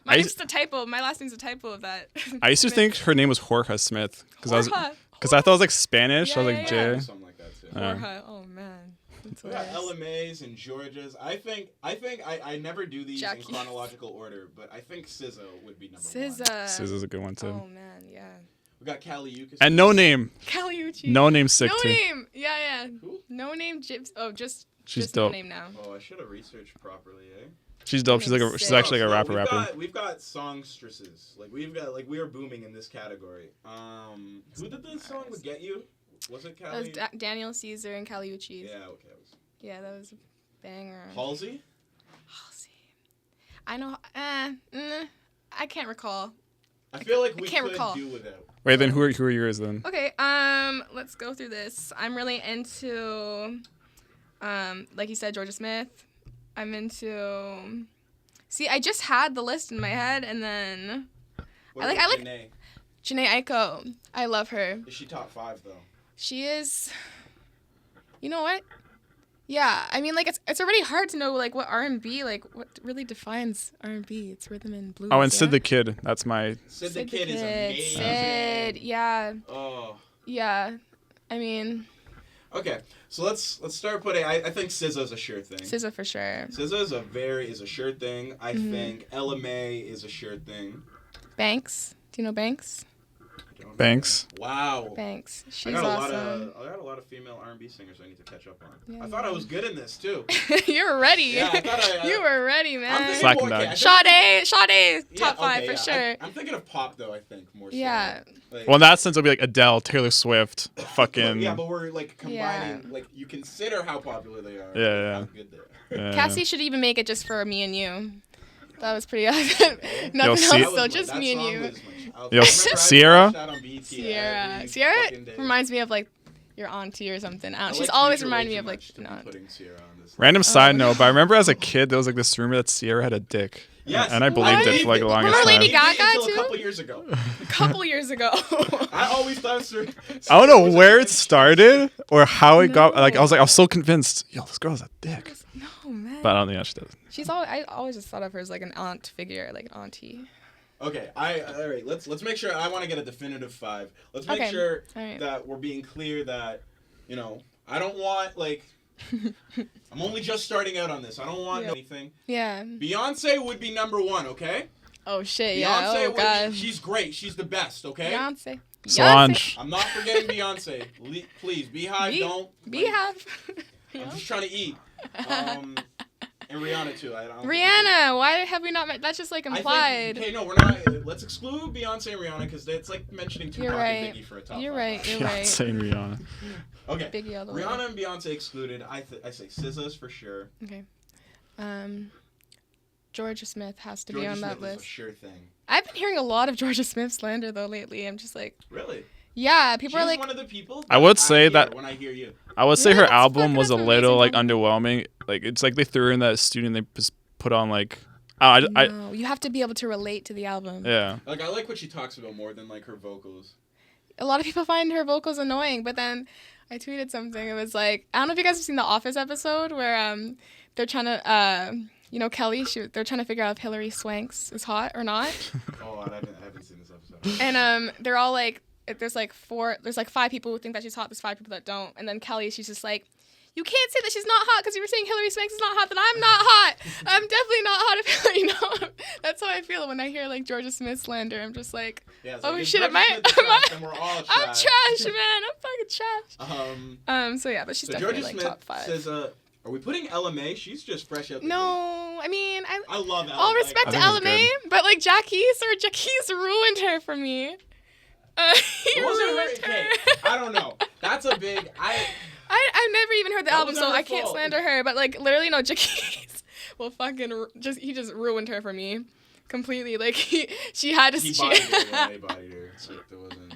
My
I
name's
used-
just a typo. My last name's a typo of that.
I used to think her name was Jorge Smith because I
Jorge.
thought it was like Spanish. I was
Yeah,
like
yeah,
Jay.
Something like that too.
Yeah.
Jorge. Oh man. That's
We got
hilarious.
Ella Mae's and Georgia's. I never do these
Jackie.
in chronological order, but I think SZA would be number one.
SZA.
SZA's a good one too.
Oh man, yeah.
We got Kali Uchis.
And No Name.
Caliucci.
No Name sick
No
too.
name. Yeah, yeah.
Who?
No name. Gyps. Oh, just.
She's
just
dope.
No name now.
Oh, I should have researched properly, eh?
She's dope. She's
Sick.
actually like a
So
rapper.
We've got songstresses. Like we are booming in this category. Who did this song with Get You? Was it
That was
Kali?
Daniel Caesar and Caliucci.
Yeah, okay.
Yeah, that was a banger.
Halsey?
Halsey. I know. I can't recall.
I feel like we
can't
could
recall.
do without.
Wait, then who are yours then?
Okay. Let's go through this. I'm really into, like you said, Georgia Smith. I'm into. See, I just had the list in my head, and then
What
I
about
like
Janae?
Janae Aiko. I love her.
Is she top 5 though?
She is. You know what? Yeah, I mean, like it's already hard to know like what R&B, like what really defines R&B. It's rhythm and blues.
Oh, and
yeah?
Sid the Kid. That's my.
Sid the Kid is amazing.
Sid, yeah,
Oh.
yeah. I mean,
Okay, so let's start putting. I think SZA's a sure thing.
SZA for sure.
SZA is a sure thing. I think Ella Mae is a sure thing.
Banks. Do you know Banks?
I don't know.
Banks.
Wow.
Banks.
I
She's
got
awesome.
I got a lot of female R&B singers I need to catch up on.
Yeah,
I thought I
man.
was good in this too.
You were ready.
Yeah, I thought
you were ready,
I'm
man.
thinking
Slacking
more, okay,
dog.
Sade,
Yeah,
top 5
okay,
for
yeah.
sure.
I'm thinking of pop though. I think more. So.
Yeah.
Like,
Well, in that sense, it'll be like Adele, Taylor Swift, fucking.
yeah, but we're like combining.
Yeah.
Like you consider how popular they are.
Yeah,
and
yeah.
How good they are.
Yeah.
Cassie should even make it just for me and you. That was pretty awesome. Nothing
see-
else though, just
That
me and
song
you.
was I
Yo,
remember I
Sierra?
watched that on BET
Sierra.
every
Sierra
fucking day.
reminds me of like your auntie or something. I don't
I
know. She's
like
always
Future
reminded
way
me
too
of like
much to be
no.
putting Sierra on this.
Random side note, but I remember as a kid there was like this rumor that Sierra had a dick.
Yes,
And I believed it for like the
Remember
longest
Lady
time.
Gaga,
until
too?
a couple years ago.
A couple years ago.
I always thought Sierra.
I don't know where it started or how it got. Like I was so convinced. Yo, this girl has a dick.
No man.
But I don't think she does.
She's always. I always just thought of her as like an aunt figure, like an auntie.
Okay, all right. Let's make sure. I want to get a definitive 5. Let's make
Okay,
sure
all right.
that we're being clear that, I don't want like. I'm only just starting out on this. I don't want
Yeah.
anything.
Yeah.
Beyonce would be number 1, okay?
Oh shit.
Beyonce
Yeah. Oh
would
god.
be, she's great. She's the best, okay?
Beyonce.
Solange.
I'm not forgetting Beyonce. Please, Beehive, don't.
Beehive.
I'm just trying to eat. And Rihanna too. I don't think-
Rihanna. Why have we not met? That's just like
I think-
implied.
Okay, no, we're not. Let's exclude Beyonce and Rihanna because it's like mentioning Tupac
You're right.
and Biggie for a top
You're
5.
right. You're
Yeah,
right.
saying Rihanna.
Okay.
Biggie all the way.
Rihanna and Beyonce excluded. I say SZA's for sure.
Okay. Georgia Smith has to be
Georgia
on that
Smith is a
list.
sure thing.
I've been hearing a lot of Georgia Smith slander though lately. I'm just like,
Really?
yeah, people
She's
are like,
one of the people.
I would
that
say
hear
that-
when I hear you.
I would say
Yeah,
her
that's
album
fucking-
was a
that's
little like
amazing.
underwhelming. Like it's like they threw in that studio and they just put on like. I
no, you have to be able to relate to the album.
yeah.
Like I like what she talks about more than like her vocals.
A lot of people find her vocals annoying, but then I tweeted something. It was like, I don't know if you guys have seen the Office episode where they're trying to Kelly, they're trying to figure out if Hillary Swanks is hot or not.
Oh, I haven't seen this episode.
And they're all like, there's like 5 people who think that she's hot, there's 5 people that don't. And then Kelly, she's just like, you can't say that she's not hot because you were saying Hillary Swanks is not hot, then I'm not hot. I'm definitely not hot if That's how I feel when I hear like Georgia Smith slander. I'm just like,
Yeah, it's
oh
like, if
shit,
Georgia
am I?
Smith is trash, then we're all trash.
I'm trash, man. I'm fucking trash. So yeah, but she's
So
definitely
Georgia
like
Smith
top 5.
says, are we putting Ella Mae? She's just fresh out the gate.
No, I mean,
I love Ella.
all respect
I
to
think
Ella
it's
Mae, but like Jackie's ruined her for me. He
It wasn't
ruined
her.
her.
Okay, I don't know. That's a big.
I've never even heard the
That
album,
wasn't
so
her
I can't
fault.
slander her. But like literally, no, Jackie's well, he just ruined her for me completely. Like she had to.
He bodied her when they bodied her. Like, there wasn't.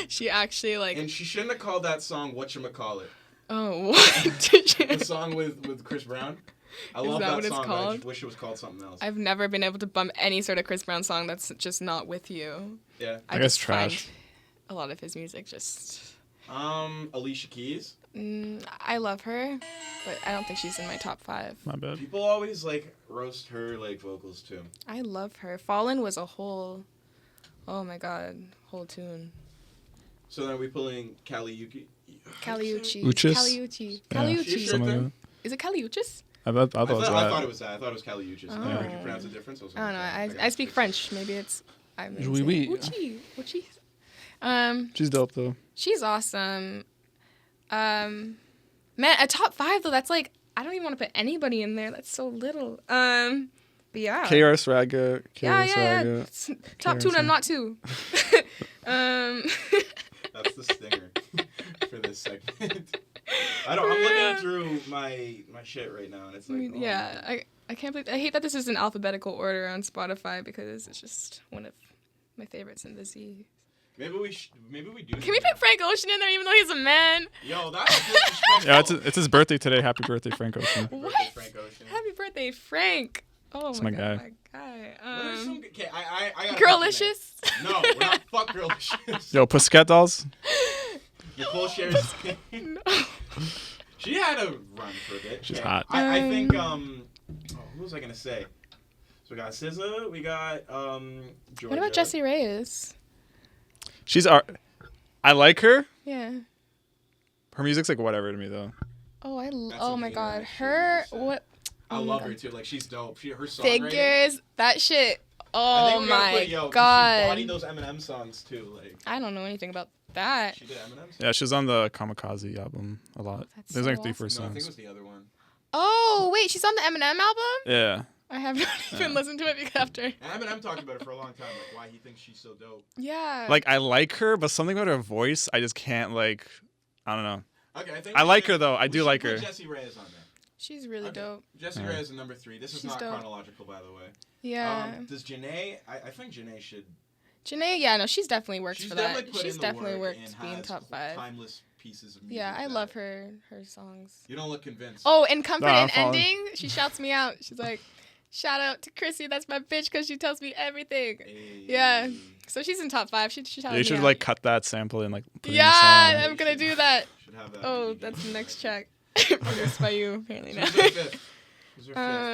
She actually like.
And she shouldn't have called that song "Whatchamacallit."
Oh, what?
The song with Chris Brown. I love
that
that
what it's
song. But I
called?
just wish it was called something else.
I've never been able to bump any sort of Chris Brown song that's just not with you.
Yeah.
I guess
just find
trash.
a lot of his music just.
Alicia Keys.
I love her, but I don't think she's in my top 5.
My bad.
People always like roast her like vocals too.
I love her. Fallen was a whole, oh my god, whole tune.
So then are we pulling Caliucci?
Caliucci.
Uchis?
Caliucci.
Yeah,
Caliucci.
something like that.
Is it Caliuchis?
I thought it was
I
that.
thought it was that. I thought it was Caliuchis.
Oh.
I heard you pronounce it different. So
I don't know. I speak French. Maybe it's. I'm gonna
Oui,
say
oui.
Uchi. Uchi.
She's dope though.
She's awesome. Man, a top 5 though. That's like I don't even want to put anybody in there. That's so little. But yeah.
KRS Raga.
Yeah,
KRS
yeah.
Raga.
It's top 2 and I'm not 2.
That's the stinger for this segment. I'm looking through my shit right now, and it's like,
yeah, I can't believe I hate that this is in alphabetical order on Spotify because it's just one of my favorites in the Z.
Maybe we do.
Can we put Frank Ocean in there even though he's a man?
Yo, that's disrespectful.
Yeah, it's his birthday today. Happy birthday, Frank Ocean.
What?
Frank Ocean.
Happy birthday, Frank. Oh
That's
my
my
god,
guy.
my guy.
What are some? Okay, I got
Girlicious.
No, we're not fuck Girlicious.
Yo, Pussycat Dolls.
Nicole shares.
No.
She had a run for a bit.
She's
Yeah.
hot.
I think who was I gonna say? So we got SZA, we got Georgia.
What about Jessie Reyes?
She's I like her.
Yeah.
Her music's like whatever to me though.
Oh,
That's
oh my
amazing,
god.
actually,
Her
you said.
what?
I
oh my
love
God.
her too. Like she's dope. Her songwriting.
Figures. That shit.
I
Oh
think we gotta
my
put, 'cause She
god.
bodied those Eminem songs too. Like
I don't know anything about that.
she did Eminem's.
Yeah, she's on the Kamikaze album a lot.
That's
There's
so
like 3
awesome.
first
No, I think it
songs.
was the other one.
Oh wait, she's on the Eminem album.
Yeah.
I have not even listened to it because after.
And Eminem talked about it for a long time, like why he thinks she's so dope.
Yeah.
Like I like her, but something about her voice, I just can't like. I don't know.
Okay, I think
I
we
like
should-
her though. I
we
do
should
like
put
her.
Jessie Reyes on there.
she's really
Okay.
dope.
Jessie
Yeah.
Reyes is number 3. This is
She's
not
dope.
chronological, by the way.
Yeah.
Does Janae? I think Janae should.
Janae, yeah, no, she's definitely worked
She's
for
definitely
that.
put
She's
in
definitely
the work
worked
and
being
has
top 5.
timeless pieces of music.
Yeah, I
that-
love her songs.
You don't look convinced.
Oh, in Comfort
No, I'm
and
following.
Ending, she shouts me out. She's like, shout out to Chrissy, that's my bitch, because she tells me everything.
Hey.
Yeah. So she's in top 5. She shouted
You
me
should
out.
like cut that sample and like put it in
Yeah,
the song.
I'm going to do that.
Should have that.
Oh,
at the
that's the
beginning.
next track. Produced by you, apparently
So
not.
who's our fifth? Who's our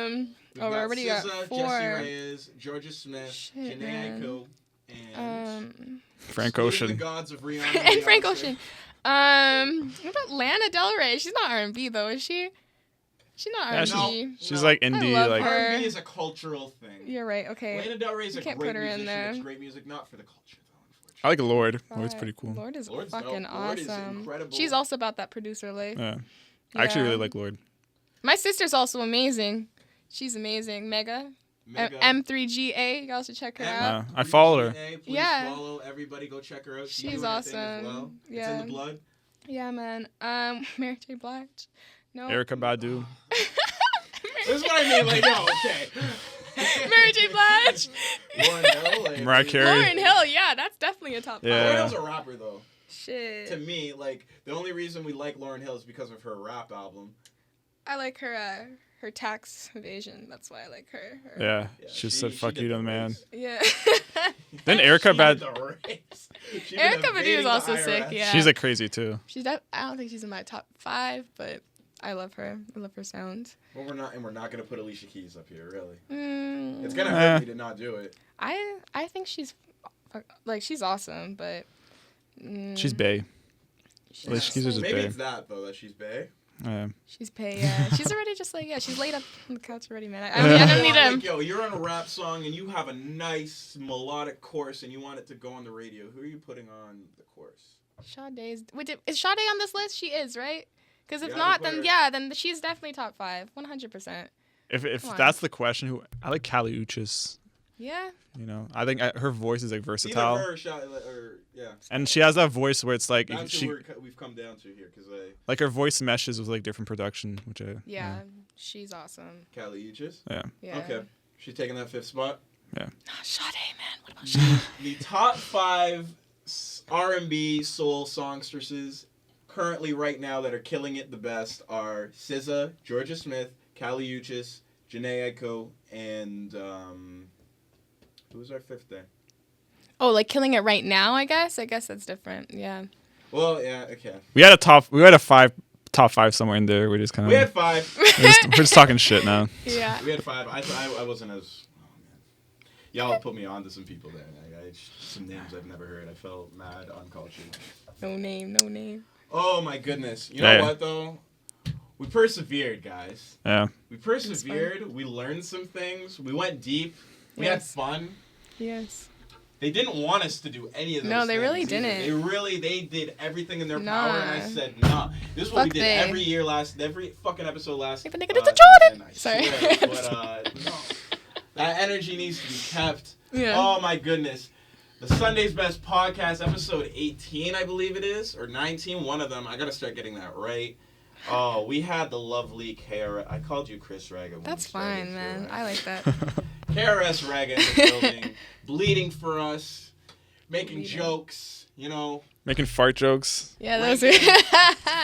fifth?
We
We've
already got
SZA,
4.
Jesse Reyes, Georgia Smith,
Shit,
Janae
man.
Aiko, and
Frank
excluding
Ocean.
the gods of Rihanna
and Frank
Beyonce.
Ocean. What about Lana Del Rey? She's not R&B though, is she? She's not
Yeah,
R&B.
No.
She's like indie,
love
like
her.
R&B is a cultural thing.
You're right. Okay.
Lana Del Rey is
You
a
can't
great
put her in
musician.
there.
It's great music, not for the culture though,
I
unfortunately.
like Lord. Lord's
But
pretty cool.
Lord is
Lord's
fucking
dope. Lord is
awesome.
incredible.
She's also about that producer life.
Yeah. I actually
Yeah.
really like Lord.
My sister's also amazing. She's amazing. Mega.
Mega.
M3GA. Y'all should check her out.
I followed her.
Please
Yeah.
follow everybody. Go check her out.
She's
doing her thing as
awesome.
well. It's in
Yeah.
the blood.
Yeah, man. Mary J. Blige. No.
Erica Badu.
This is what I mean. Like, no, okay.
Mary J. Blige.
Lauryn Hill. Like,
Mariah Carey.
Lauryn Hill. Yeah, that's definitely a top 5.
Yeah.
Lauryn Hill's a rapper though.
Shit.
To me, like the only reason we like Lauryn Hill is because of her rap album.
I like her tax evasion. That's why I like her.
Yeah. She said fuck
did
you to
the
the man.
race.
Yeah.
She
Erica
Then Erica
did
Badu.
the race. She been
Badu is
evading the
also sick.
IRS.
Yeah.
She's like crazy too.
I don't think she's in my top 5, but I love her. I love her sound.
Well, we're not gonna put Alicia Keys up here, really.
Mm,
It's gonna hurt me to not do it.
I think she's awesome, but
She's bae.
she's,
Alicia Keys is just
Maybe
bae.
it's that though that she's bae.
Yeah.
she's pay. Yeah, she's already just like she's laid up on the couch already, man. I don't need
Like,
him.
yo, you're on a rap song and you have a nice melodic chorus and you want it to go on the radio. Who are you putting on the chorus?
Sade's. Wait, is Sade on this list? She is, right? Because if
Yeah,
not,
we put
then she's definitely top 5, 100%.
If
Come on.
that's the question, who I like Kali Uchis.
Yeah.
You know, I think her voice is like
Either
versatile,
her or yeah.
and she has that voice where it's like
That's
she
who we've come down to here because
like her voice meshes with like different production, which I
Yeah, she's awesome.
Callie Uchis.
yeah.
Yeah.
Okay, she's taking that 5th spot.
Sade, man. What about Sade?
The top 5 R&B soul songstresses currently right now that are killing it the best are SZA, Georgia Smith, Kali Uchis, Janae Aiko, and who was our fifth there?
Oh, like killing it right now, I guess? I guess that's different. Yeah.
Well, yeah, okay.
We had a top five somewhere in there. We just kind of.
We had 5.
We're just talking shit now.
Yeah.
We had 5. I wasn't as. Oh man, y'all put me on to some people there. Some names I've never heard. I felt mad, uncultured.
No name.
Oh my goodness! You know what though? We persevered, guys.
Yeah.
We persevered. We learned some things. We went deep. We had fun.
Yes.
They didn't want us to do any of those.
No, they
things
really
either.
didn't.
They did everything in their power, and I said, nah. This is what we did every fucking episode last.
Like the nigga did to Jordan.
Sorry. Swear, but no, that energy needs to be kept.
Yeah.
Oh my goodness. The Sunday's Best Podcast, episode 18, I believe it is, or 19, one of them. I gotta start getting that right. Oh, we had the lovely KRS. I called you Chris Raga.
That's fine, man. I like that.
KRS Raga in the building, bleeding for us, making jokes, you know.
Making fart jokes.
Yeah, those are...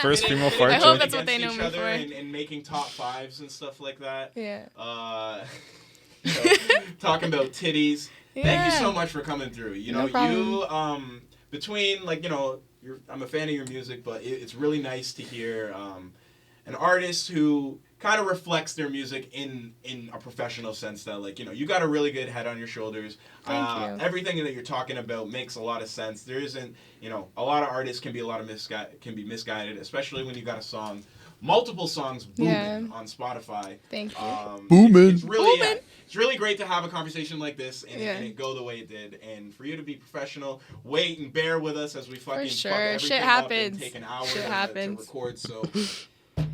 First female fart
I
joke.
hope that's what they know me for.
And making top 5s and stuff like that.
Yeah.
Talking about titties.
Yeah.
Thank you so much for coming through. You know,
no
you between like, you know, I'm a fan of your music, but it's really nice to hear an artist who kind of reflects their music in a professional sense that, like, you know, you got a really good head on your shoulders.
Thank you.
Everything that you're talking about makes a lot of sense. There isn't, you know, a lot of artists can be misguided, especially when you got a song, multiple songs booming on Spotify.
Thank you.
Booming.
It's really it's really great to have a conversation like this and it go the way it did, and for you to be professional, wait and bear with us as we fucking fuck everything
Shit
up
happens.
and take an hour
Shit
to
happens.
record. So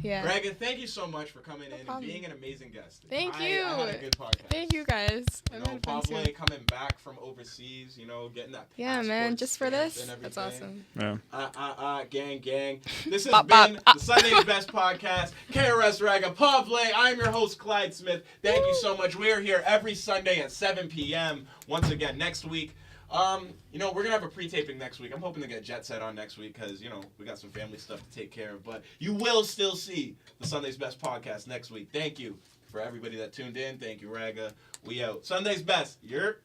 Yeah.
Raga, thank you so much for coming in
problem.
and being an amazing guest.
Thank
I
you.
had a good podcast.
Thank you guys.
You
I've
know,
had fun
Pavle
too.
coming back from overseas, you know, getting that
Yeah, man,
passport
just for
stamped
this,
and
that's
everything.
awesome.
Gang. This has
Bop,
been
bop.
the Sunday's Best Podcast. KRS Raga, Pavle. I'm your host, Clyde Smith. Thank you so much. We're here every Sunday at 7 p.m. Once again, next week. You know, we're going to have a pre-taping next week. I'm hoping to get Jet Set on next week because, you know, we got some family stuff to take care of. But you will still see the Sunday's Best Podcast next week. Thank you for everybody that tuned in. Thank you, Raga. We out. Sunday's Best. Yerp.